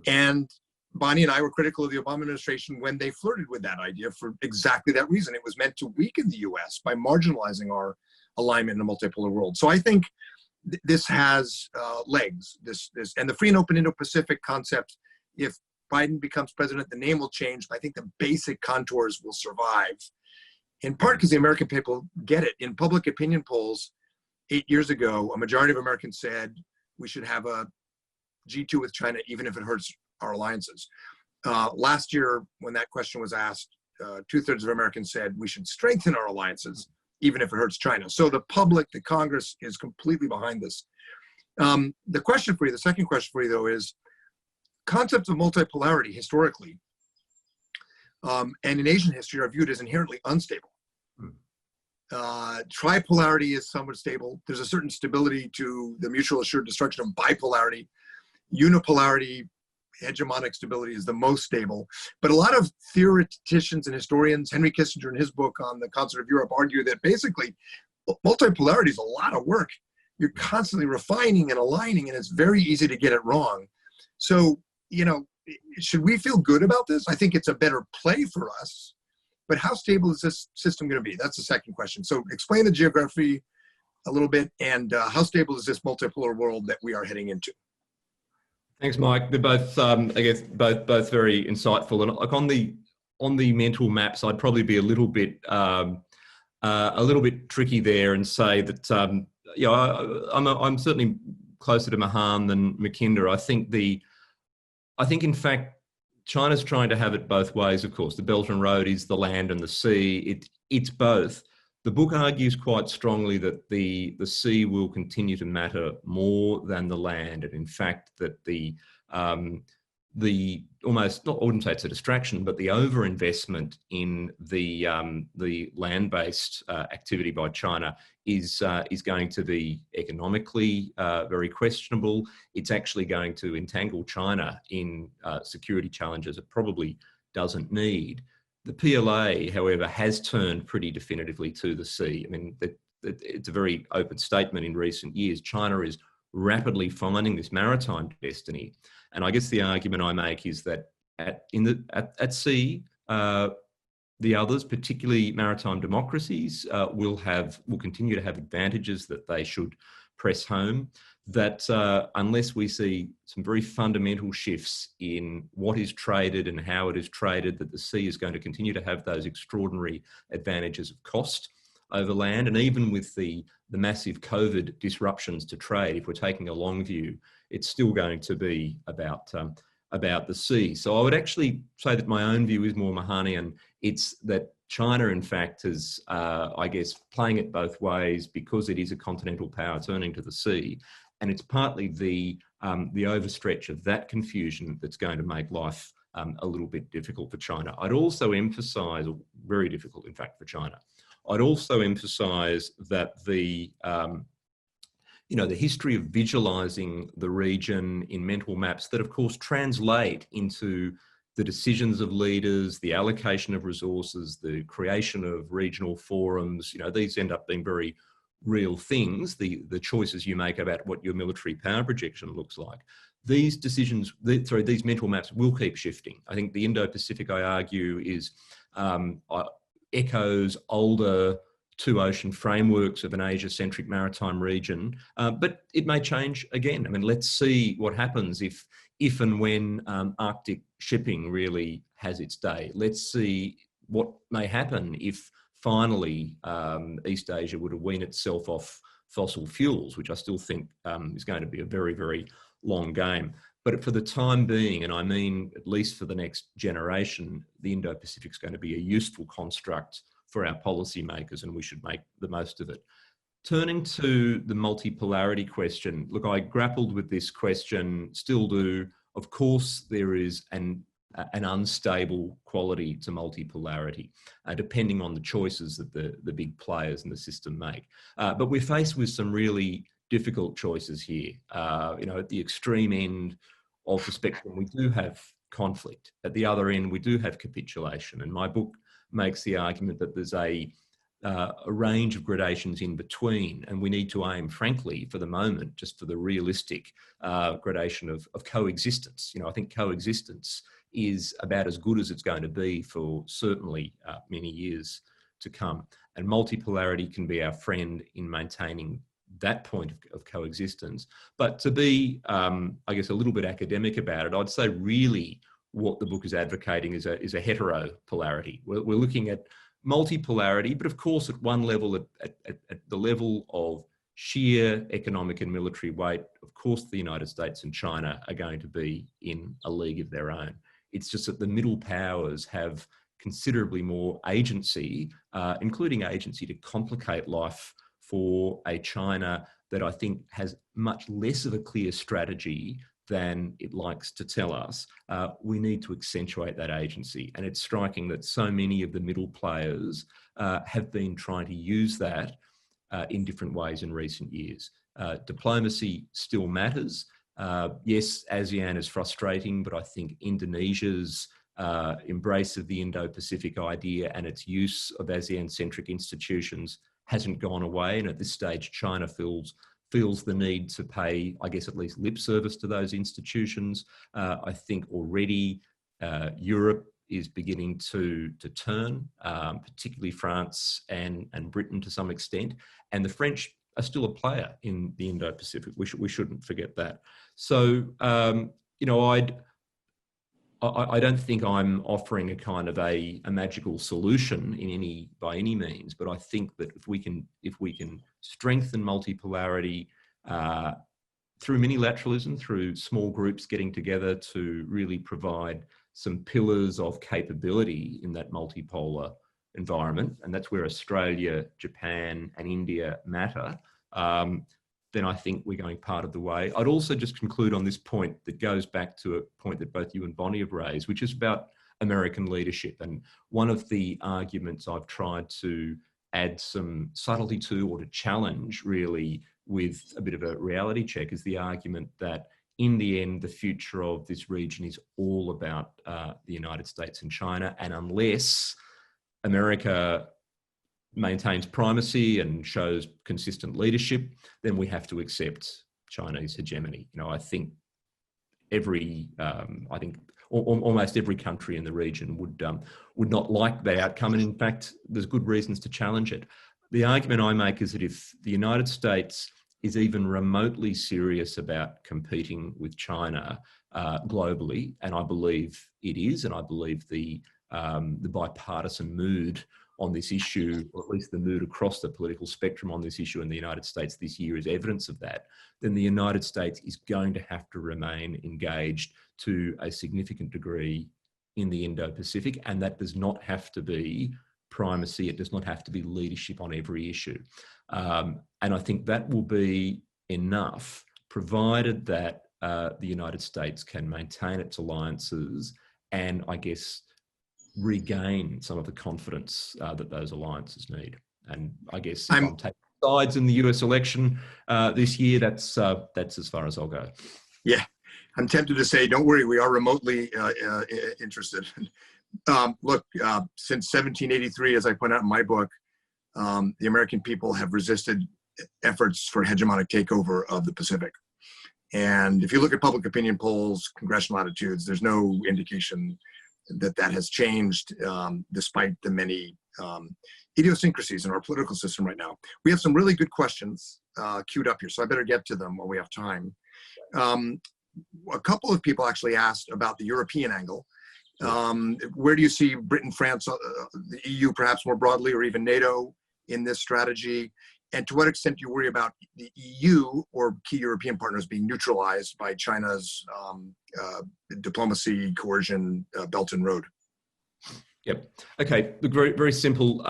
[SPEAKER 3] And Bonnie and I were critical of the Obama administration when they flirted with that idea for exactly that reason. It was meant to weaken the US by marginalizing our alignment in a multipolar world. So I think this has legs, and the free and open Indo-Pacific concept, if Biden becomes president, the name will change, but I think the basic contours will survive, in part because the American people get it. In public opinion polls, 8 years ago, a majority of Americans said we should have a G2 with China, even if it hurts our alliances. Last year, when that question was asked, 2/3 of Americans said we should strengthen our alliances, even if it hurts China. So the public, the Congress is completely behind this. The question for you, the second question for you though, is concepts of multipolarity historically and in Asian history are viewed as inherently unstable. Tripolarity is somewhat stable. There's a certain stability to the mutual assured destruction of bipolarity. Unipolarity, hegemonic stability, is the most stable. But a lot of theoreticians and historians, Henry Kissinger in his book on the Concert of Europe, argue that basically multipolarity is a lot of work. You're constantly refining and aligning, and it's very easy to get it wrong. So, you know, should we feel good about this? I think it's a better play for us. But how stable is this system going to be? That's the second question. So explain the geography a little bit, and how stable is this multipolar world that we are heading into?
[SPEAKER 2] Thanks, Mike. They're both, I guess, both very insightful. And like on the mental maps, I'd probably be a little bit tricky there and say that you know, I'm certainly closer to Mahan than Mackinder. I think in fact China's trying to have it both ways. Of course, the Belt and Road is the land and the sea. It's both. The book argues quite strongly that the sea will continue to matter more than the land, and in fact that the almost, not, I wouldn't say it's a distraction, but the overinvestment in the land-based activity by China is going to be economically very questionable. It's actually going to entangle China in security challenges it probably doesn't need. The PLA, however, has turned pretty definitively to the sea. I mean, it's a very open statement in recent years. China is rapidly finding this maritime destiny. And I guess the argument I make is that at sea, the others, particularly maritime democracies, will continue to have advantages that they should press home. That unless we see some very fundamental shifts in what is traded and how it is traded, that the sea is going to continue to have those extraordinary advantages of cost over land. And even with the massive COVID disruptions to trade, if we're taking a long view, it's still going to be about the sea. So I would actually say that my own view is more Mahanian. It's that China, in fact, is, I guess, playing it both ways because it is a continental power turning to the sea. And it's partly the overstretch of that confusion that's going to make life a little bit difficult for China. I'd also emphasise, very difficult, in fact, for China. I'd also emphasise that the history of visualising the region in mental maps that, of course, translate into the decisions of leaders, the allocation of resources, the creation of regional forums. You know, these end up being very real things, the choices you make about what your military power projection looks like. These decisions, these mental maps will keep shifting. I think the Indo-Pacific, I argue, echoes older two-ocean frameworks of an Asia-centric maritime region, but it may change again. I mean, let's see what happens if and when Arctic shipping really has its day. Let's see what may happen if finally East Asia were to wean itself off fossil fuels, which I still think is going to be a very, very long game. But for the time being, and I mean at least for the next generation, the Indo-Pacific is going to be a useful construct for our policymakers, and we should make the most of it. Turning to the multipolarity question, look, I grappled with this question, still do. Of course, there is an unstable quality to multipolarity, depending on the choices that the big players in the system make. But we're faced with some really difficult choices here. At the extreme end of the spectrum, we do have conflict. At the other end, we do have capitulation. And my book makes the argument that there's a range of gradations in between, and we need to aim, frankly, for the moment, just for the realistic gradation of coexistence. I think coexistence is about as good as it's going to be for certainly many years to come. And multipolarity can be our friend in maintaining that point of coexistence. But to be, I guess, a little bit academic about it, I'd say really what the book is advocating is a heteropolarity. We're looking at multipolarity, but of course at one level, at the level of sheer economic and military weight, of course, the United States and China are going to be in a league of their own. It's just that the middle powers have considerably more agency, including agency to complicate life for a China that I think has much less of a clear strategy than it likes to tell us. We need to accentuate that agency. And it's striking that so many of the middle players have been trying to use that in different ways in recent years. Diplomacy still matters. Yes, ASEAN is frustrating, but I think Indonesia's embrace of the Indo-Pacific idea and its use of ASEAN-centric institutions hasn't gone away. And at this stage, China feels the need to pay, I guess, at least lip service to those institutions. I think already Europe is beginning to turn, particularly France and Britain to some extent. And the French are still a player in the Indo-Pacific. We shouldn't forget that. So, you know, I don't think I'm offering a kind of a magical solution by any means, but I think that if we can strengthen multipolarity through minilateralism, through small groups getting together to really provide some pillars of capability in that multipolar environment, and that's where Australia, Japan, and India matter, then I think we're going part of the way. I'd also just conclude on this point that goes back to a point that both you and Bonnie have raised, which is about American leadership. And one of the arguments I've tried to add some subtlety to, or to challenge really with a bit of a reality check, is the argument that in the end, the future of this region is all about the United States and China. And unless America maintains primacy and shows consistent leadership, then we have to accept Chinese hegemony. You know, I think almost every country in the region would not like that outcome, and in fact, there's good reasons to challenge it. The argument I make is that if the United States is even remotely serious about competing with China globally, and I believe it is, and I believe the bipartisan mood on this issue, or at least the mood across the political spectrum on this issue in the United States this year is evidence of that, then the United States is going to have to remain engaged to a significant degree in the Indo-Pacific, and that does not have to be primacy, it does not have to be leadership on every issue. And I think that will be enough, provided that the United States can maintain its alliances and, I guess, regain some of the confidence that those alliances need. And I guess if I'm taking sides in the US election this year, that's as far as I'll go.
[SPEAKER 3] Yeah, I'm tempted to say, don't worry, we are remotely interested. Look, since 1783, as I point out in my book, the American people have resisted efforts for hegemonic takeover of the Pacific. And if you look at public opinion polls, congressional attitudes, there's no indication that has changed despite the many idiosyncrasies in our political system right now. We have some really good questions queued up here, so I better get to them while we have time. A couple of people actually asked about the European angle. Where do you see Britain, France, the EU perhaps more broadly, or even NATO in this strategy? And to what extent do you worry about the EU or key European partners being neutralized by China's diplomacy, coercion, Belt and Road?
[SPEAKER 2] Yep. Okay. Look, very, very simple.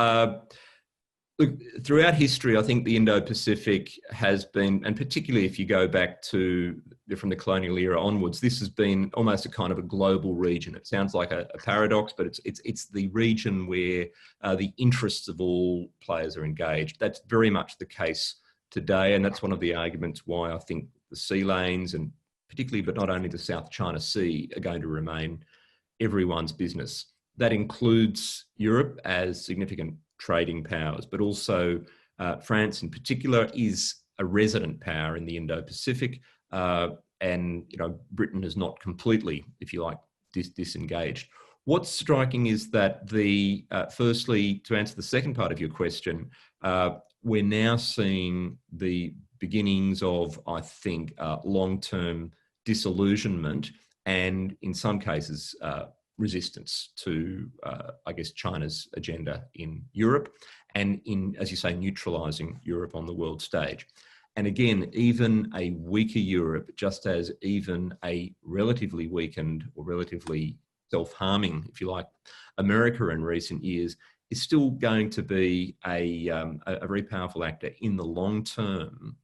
[SPEAKER 2] Look, throughout history, I think the Indo-Pacific has been, and particularly if you go back to from the colonial era onwards, this has been almost a kind of a global region. It sounds like a paradox, but it's the region where the interests of all players are engaged. That's very much the case today, and that's one of the arguments why I think the sea lanes, and particularly, but not only the South China Sea, are going to remain everyone's business. That includes Europe as significant trading powers, but also France in particular is a resident power in the Indo-Pacific, and Britain is not completely, if you like, disengaged. What's striking is that firstly, to answer the second part of your question, we're now seeing the beginnings of, I think, long-term disillusionment and, in some cases, resistance to, I guess, China's agenda in Europe and in, as you say, neutralising Europe on the world stage. And again, even a weaker Europe, just as even a relatively weakened or relatively self-harming, if you like, America in recent years, is still going to be a very powerful actor in the long term,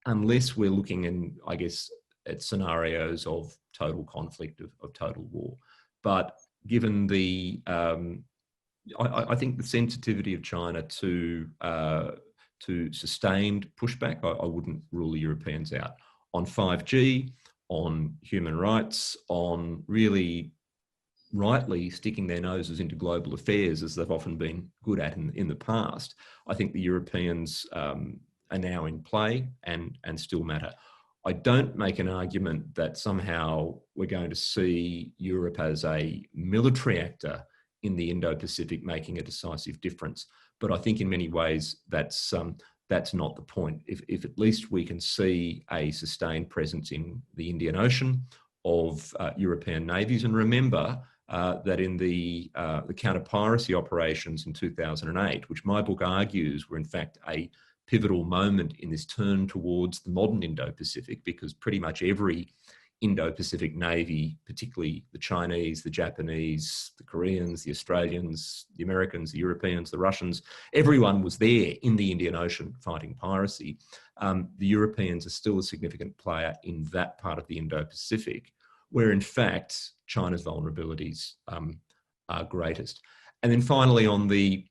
[SPEAKER 2] unless we're looking in, I guess, at scenarios of total conflict, of total war. But given the, I think the sensitivity of China to sustained pushback, I wouldn't rule the Europeans out. On 5G, on human rights, on really rightly sticking their noses into global affairs, as they've often been good at in the past, I think the Europeans are now in play and still matter. I don't make an argument that somehow we're going to see Europe as a military actor in the Indo-Pacific making a decisive difference. But I think in many ways that's not the point. If at least we can see a sustained presence in the Indian Ocean of European navies, and remember that in the counter-piracy operations in 2008, which my book argues were in fact a pivotal moment in this turn towards the modern Indo-Pacific, because pretty much every Indo-Pacific Navy, particularly the Chinese, the Japanese, the Koreans, the Australians, the Americans, the Europeans, the Russians, everyone was there in the Indian Ocean fighting piracy. The Europeans are still a significant player in that part of the Indo-Pacific, where in fact China's vulnerabilities are greatest. And then finally, on the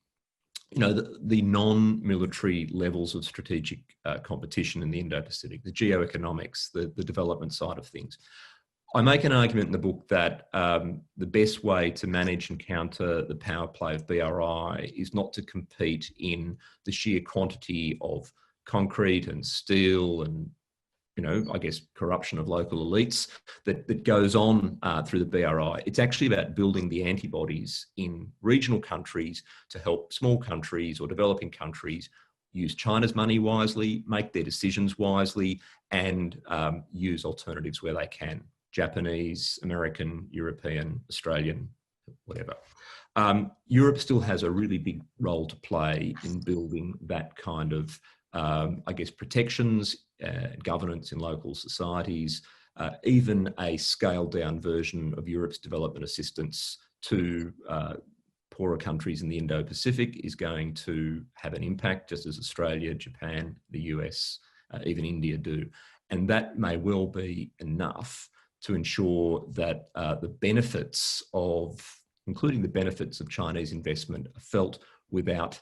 [SPEAKER 2] non-military levels of strategic competition in the Indo-Pacific, the geoeconomics, the development side of things. I make an argument in the book that the best way to manage and counter the power play of BRI is not to compete in the sheer quantity of concrete and steel and, I guess, corruption of local elites that goes on through the BRI. It's actually about building the antibodies in regional countries to help small countries or developing countries use China's money wisely, make their decisions wisely, and use alternatives where they can. Japanese, American, European, Australian, whatever. Europe still has a really big role to play in building that kind of protections, governance in local societies, even a scaled down version of Europe's development assistance to poorer countries in the Indo-Pacific is going to have an impact, just as Australia, Japan, the US, even India do. And that may well be enough to ensure that the benefits of, including the benefits of Chinese investment, are felt without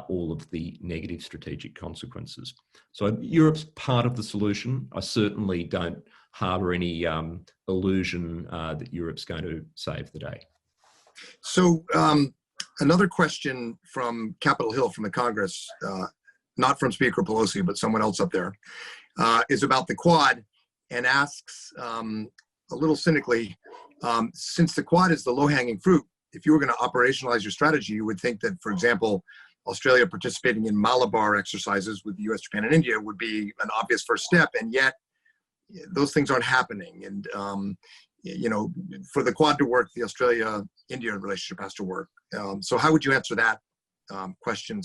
[SPEAKER 2] all of the negative strategic consequences. So Europe's part of the solution. I certainly don't harbour any illusion that Europe's going to save the day.
[SPEAKER 3] So another question from Capitol Hill, from the Congress, not from Speaker Pelosi, but someone else up there, is about the Quad, and asks a little cynically, since the Quad is the low-hanging fruit, if you were going to operationalize your strategy, you would think that, for example, Australia participating in Malabar exercises with the US, Japan, and India would be an obvious first step, and yet those things aren't happening. And for the Quad to work, the Australia-India relationship has to work. So how would you answer that question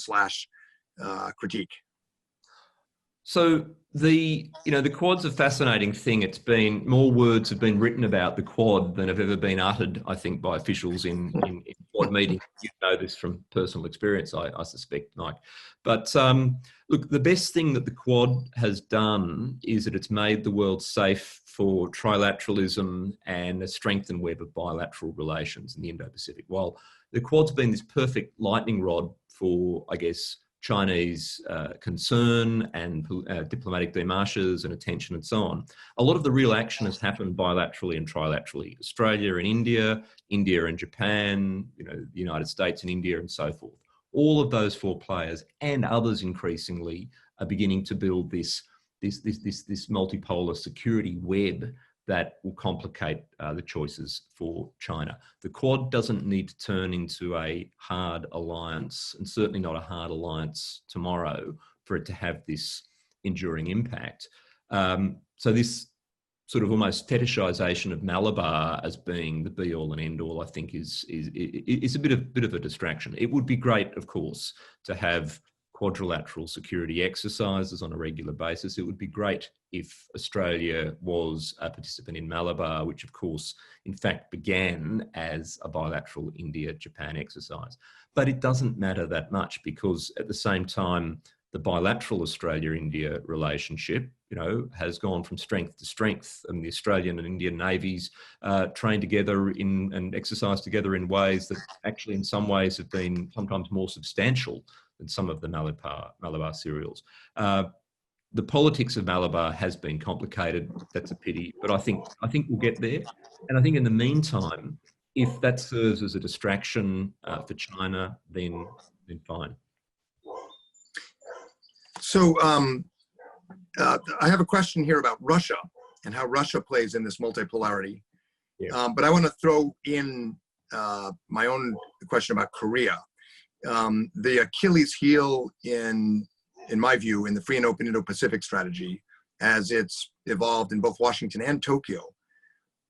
[SPEAKER 3] / critique?
[SPEAKER 2] So the Quad's a fascinating thing. It's been, more words have been written about the Quad than have ever been uttered, I think, by officials in Quad meetings. You know this from personal experience, I suspect, Mike. But look, the best thing that the Quad has done is that it's made the world safe for trilateralism and a strengthened web of bilateral relations in the Indo-Pacific. While the Quad's been this perfect lightning rod for, I guess, Chinese concern and diplomatic démarches and attention and so on, a lot of the real action has happened bilaterally and trilaterally. Australia and India, India and Japan, the United States and India, and so forth. All of those four players and others increasingly are beginning to build this multipolar security web that will complicate the choices for China. The Quad doesn't need to turn into a hard alliance, and certainly not a hard alliance tomorrow, for it to have this enduring impact. So this sort of almost fetishization of Malabar as being the be-all and end-all, I think, is a bit of a distraction. It would be great, of course, to have quadrilateral security exercises on a regular basis. It would be great if Australia was a participant in Malabar, which of course, in fact, began as a bilateral India-Japan exercise. But it doesn't matter that much, because at the same time, the bilateral Australia-India relationship, has gone from strength to strength. And the Australian and Indian navies train together and exercise together in ways that actually in some ways have been sometimes more substantial than some of the Malabar serials. The politics of Malabar has been complicated. That's a pity, but I think we'll get there. And I think in the meantime, if that serves as a distraction for China, then fine.
[SPEAKER 3] So I have a question here about Russia and how Russia plays in this multipolarity.
[SPEAKER 2] Yeah.
[SPEAKER 3] But I want to throw in my own question about Korea. The Achilles heel, in my view, in the free and open Indo-Pacific strategy, as it's evolved in both Washington and Tokyo,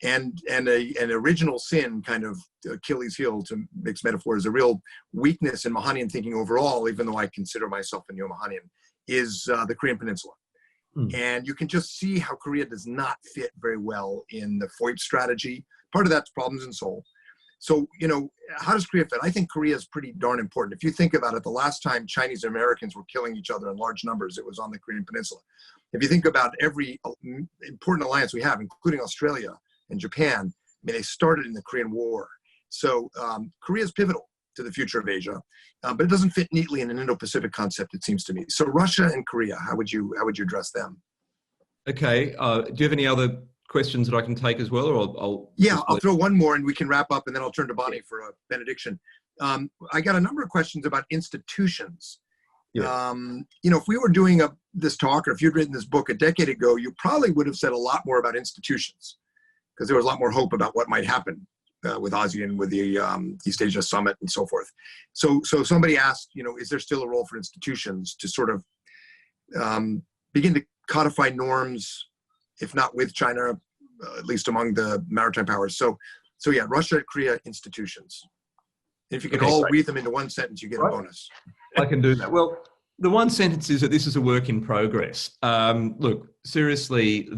[SPEAKER 3] and an original sin, kind of Achilles heel, to mix metaphors, a real weakness in Mahanian thinking overall, even though I consider myself a neo-Mahanian, is the Korean Peninsula. And you can just see how Korea does not fit very well in the FOIP strategy. Part of that's problems in Seoul. So, how does Korea fit? I think Korea is pretty darn important. If you think about it, the last time Chinese Americans were killing each other in large numbers, it was on the Korean Peninsula. If you think about every important alliance we have, including Australia and Japan, they started in the Korean War. So Korea is pivotal to the future of Asia, but it doesn't fit neatly in an Indo-Pacific concept, it seems to me. So Russia and Korea, how would you address them?
[SPEAKER 2] Okay. Do you have any other questions that I can take as well, or
[SPEAKER 3] I'll throw one more and we can wrap up, and then I'll turn to Bonnie for a benediction. I got a number of questions about institutions.
[SPEAKER 2] Yeah.
[SPEAKER 3] If we were doing this talk, or if you'd written this book a decade ago, you probably would have said a lot more about institutions, because there was a lot more hope about what might happen with ASEAN, with the East Asia Summit and so forth. So somebody asked, is there still a role for institutions to sort of begin to codify norms, if not with China, at least among the maritime powers? So yeah, Russia, Korea, institutions. If you can read them into one sentence, you get a bonus.
[SPEAKER 2] I can do that. Well, the one sentence is that this is a work in progress. Look, seriously,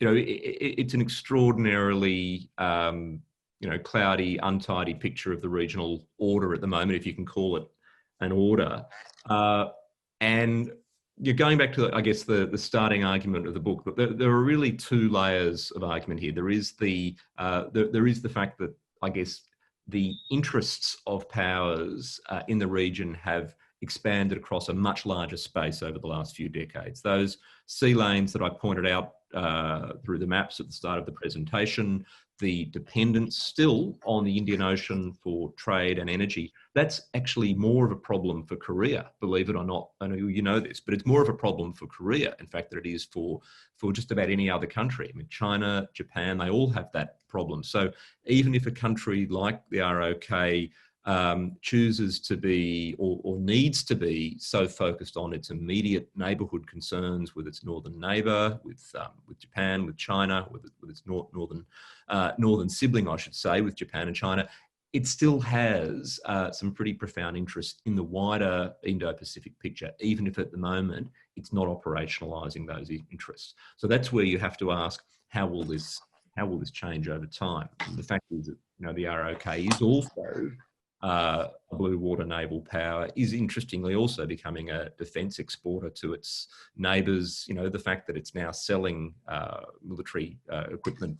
[SPEAKER 2] it's an extraordinarily, cloudy, untidy picture of the regional order at the moment, if you can call it an order. And you're going back to, I guess, the starting argument of the book. But there are really two layers of argument here. There is the fact that, I guess, the interests of powers in the region have expanded across a much larger space over the last few decades. Those sea lanes that I pointed out through the maps at the start of the presentation, the dependence still on the Indian Ocean for trade and energy, that's actually more of a problem for Korea, believe it or not. I know you know this, but it's more of a problem for Korea, in fact, than it is for just about any other country. I mean, China, Japan, they all have that problem. So even if a country like the ROK chooses to be or needs to be so focused on its immediate neighbourhood concerns with its northern neighbour, with Japan, with China, with its northern sibling, I should say, with Japan and China, it still has some pretty profound interest in the wider Indo-Pacific picture, even if at the moment it's not operationalising those interests. So that's where you have to ask, how will this change over time? And the fact is that the ROK is also a blue water naval power, is interestingly also becoming a defence exporter to its neighbours. The fact that it's now selling military equipment,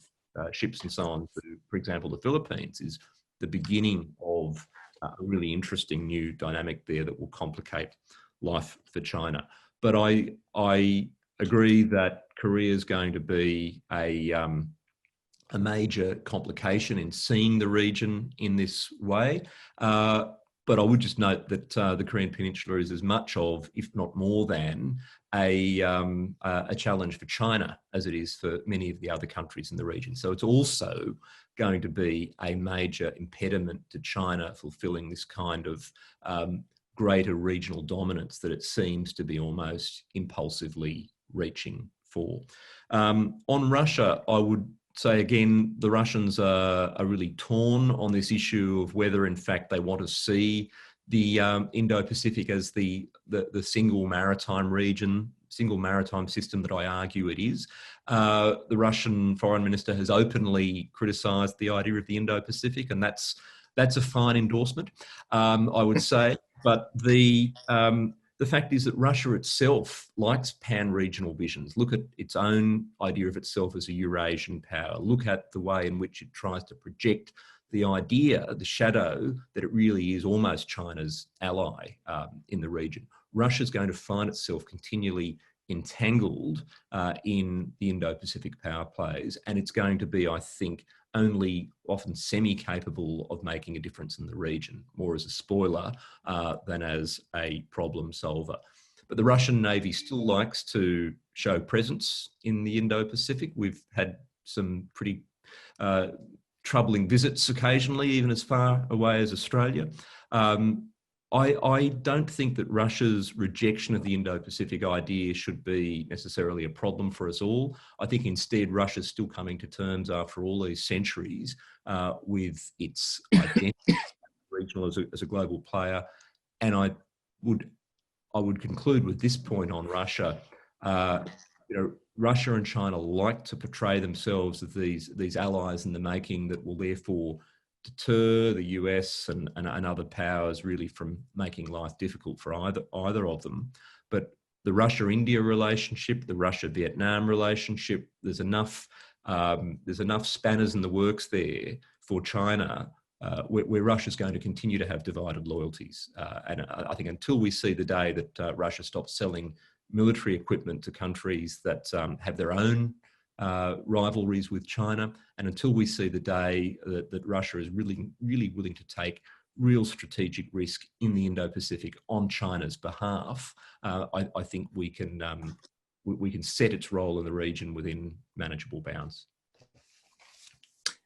[SPEAKER 2] ships and so on to, for example, the Philippines, is the beginning of a really interesting new dynamic there that will complicate life for China. But I agree that Korea is going to be a major complication in seeing the region in this way. But I would just note that the Korean Peninsula is as much of, if not more than, a challenge for China as it is for many of the other countries in the region. So it's also going to be a major impediment to China fulfilling this kind of greater regional dominance that it seems to be almost impulsively reaching for. On Russia, I would say again, the Russians are really torn on this issue of whether in fact they want to see the Indo-Pacific as the single maritime region, single maritime system that I argue it is. The Russian foreign minister has openly criticised the idea of the Indo-Pacific, and that's a fine endorsement, I would say. But the fact is that Russia itself likes pan-regional visions. Look at its own idea of itself as a Eurasian power. Look at the way in which it tries to project the idea, the shadow, that it really is almost China's ally in the region. Russia's going to find itself continually entangled in the Indo-Pacific power plays, and it's going to be, I think, only often semi-capable of making a difference in the region, more as a spoiler than as a problem solver. But the Russian Navy still likes to show presence in the Indo-Pacific. We've had some pretty troubling visits occasionally, even as far away as Australia. I don't think that Russia's rejection of the Indo-Pacific idea should be necessarily a problem for us all. I think instead Russia's still coming to terms after all these centuries with its identity regional as a global player. And I would conclude with this point on Russia. Russia and China like to portray themselves as these allies in the making that will therefore deter the US and other powers really from making life difficult for either of them. But the Russia-India relationship, the Russia-Vietnam relationship, there's enough spanners in the works there for China where Russia's going to continue to have divided loyalties. And I think until we see the day that Russia stops selling military equipment to countries that have their own rivalries with China, and until we see the day that Russia is really willing to take real strategic risk in the Indo-Pacific on China's behalf, I think we can set its role in the region within manageable bounds.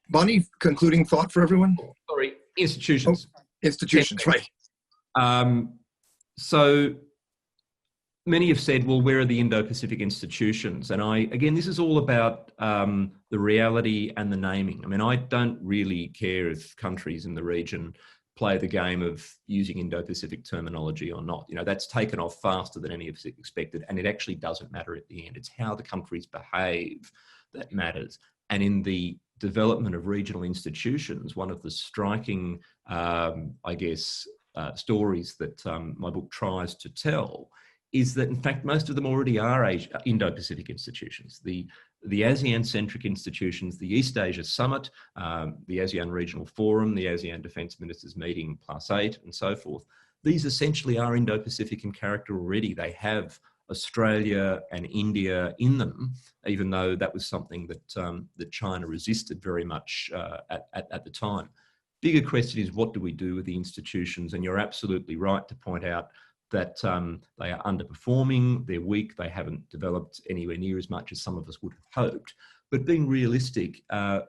[SPEAKER 3] Bonnie, concluding thought for everyone?
[SPEAKER 2] Sorry, institutions.
[SPEAKER 3] Oh, institutions, right.
[SPEAKER 2] So many have said, well, where are the Indo-Pacific institutions? And again, this is all about the reality and the naming. I mean, I don't really care if countries in the region play the game of using Indo-Pacific terminology or not. That's taken off faster than any of us expected, and it actually doesn't matter at the end. It's how the countries behave that matters. And in the development of regional institutions, one of the striking, stories that my book tries to tell is that, in fact, most of them already are Indo-Pacific institutions. The ASEAN-centric institutions, the East Asia Summit, the ASEAN Regional Forum, the ASEAN Defence Ministers Meeting +8, and so forth. These essentially are Indo-Pacific in character already. They have Australia and India in them, even though that was something that China resisted very much at the time. Bigger question is, what do we do with the institutions? And you're absolutely right to point out that they are underperforming, they're weak, they haven't developed anywhere near as much as some of us would have hoped. But being realistic,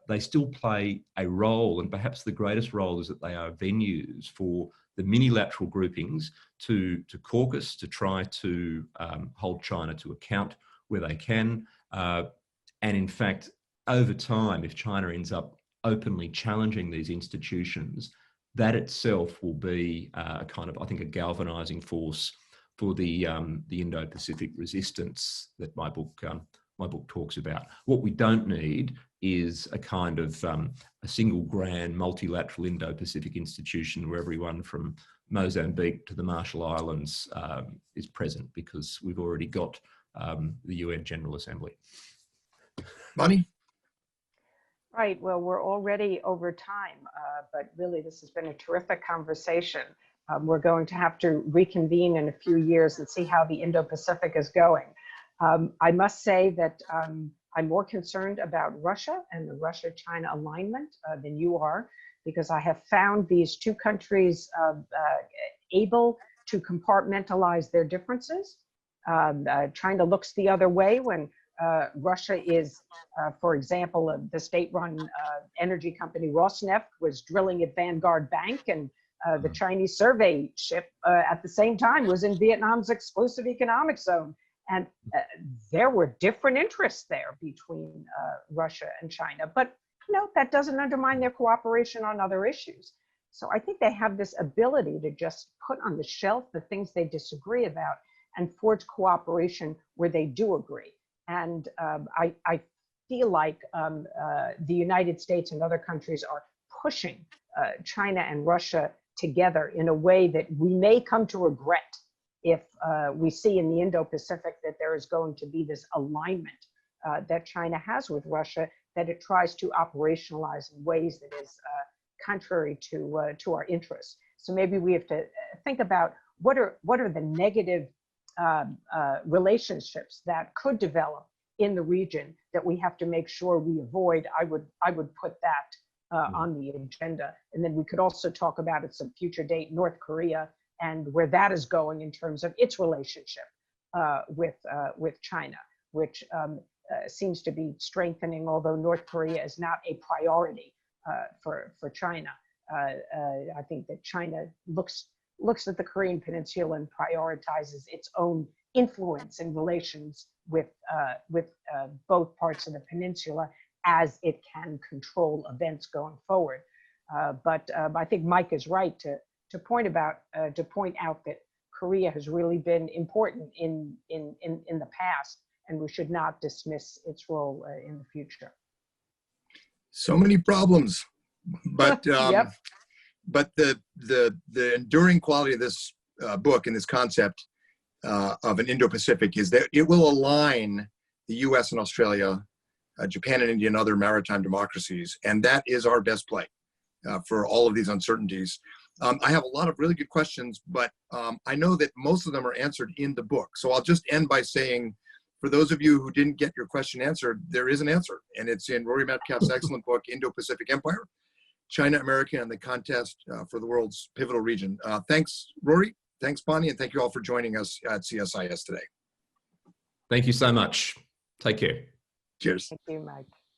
[SPEAKER 2] they still play a role, and perhaps the greatest role is that they are venues for the minilateral groupings to caucus, to try to hold China to account where they can. And in fact, over time, if China ends up openly challenging these institutions, that itself will be a kind of, I think, a galvanizing force for the Indo-Pacific resistance that my book talks about. What we don't need is a kind of a single grand multilateral Indo-Pacific institution where everyone from Mozambique to the Marshall Islands is present, because we've already got the UN General Assembly.
[SPEAKER 3] Bonnie?
[SPEAKER 4] Right. Well, we're already over time, but really this has been a terrific conversation. We're going to have to reconvene in a few years and see how the Indo-Pacific is going. I must say that I'm more concerned about Russia and the Russia-China alignment than you are, because I have found these two countries able to compartmentalize their differences. China looks the other way when Russia is, for example, the state-run energy company Rosneft was drilling at Vanguard Bank, and the Chinese survey ship at the same time was in Vietnam's exclusive economic zone. And there were different interests there between Russia and China, but that doesn't undermine their cooperation on other issues. So I think they have this ability to just put on the shelf the things they disagree about and forge cooperation where they do agree. And I feel like the United States and other countries are pushing China and Russia together in a way that we may come to regret if we see in the Indo-Pacific that there is going to be this alignment that China has with Russia, that it tries to operationalize in ways that is contrary to our interests. So maybe we have to think about what are the negative relationships that could develop in the region that we have to make sure we avoid. I would put that on the agenda. And then we could also talk about at some future date North Korea and where that is going in terms of its relationship with China, which seems to be strengthening, although North Korea is not a priority for China. I think that China looks at the Korean Peninsula and prioritizes its own influence and relations with both parts of the peninsula as it can control events going forward. But I think Mike is right to point out that Korea has really been important in the past, and we should not dismiss its role in the future.
[SPEAKER 3] So many problems, but
[SPEAKER 4] Yep.
[SPEAKER 3] but the enduring quality of this book and this concept of an Indo-Pacific is that it will align the U.S. and Australia, Japan and India, and other maritime democracies, and that is our best play for all of these uncertainties. I have a lot of really good questions, but I know that most of them are answered in the book. So I'll just end by saying, for those of you who didn't get your question answered, there is an answer, and it's in Rory Medcalf's excellent book, Indo-Pacific Empire, China, America, and the Contest for the World's Pivotal Region. Thanks, Rory. Thanks, Bonnie, and thank you all for joining us at CSIS today.
[SPEAKER 2] Thank you so much. Take care.
[SPEAKER 3] Cheers.
[SPEAKER 4] Thank you, Mike.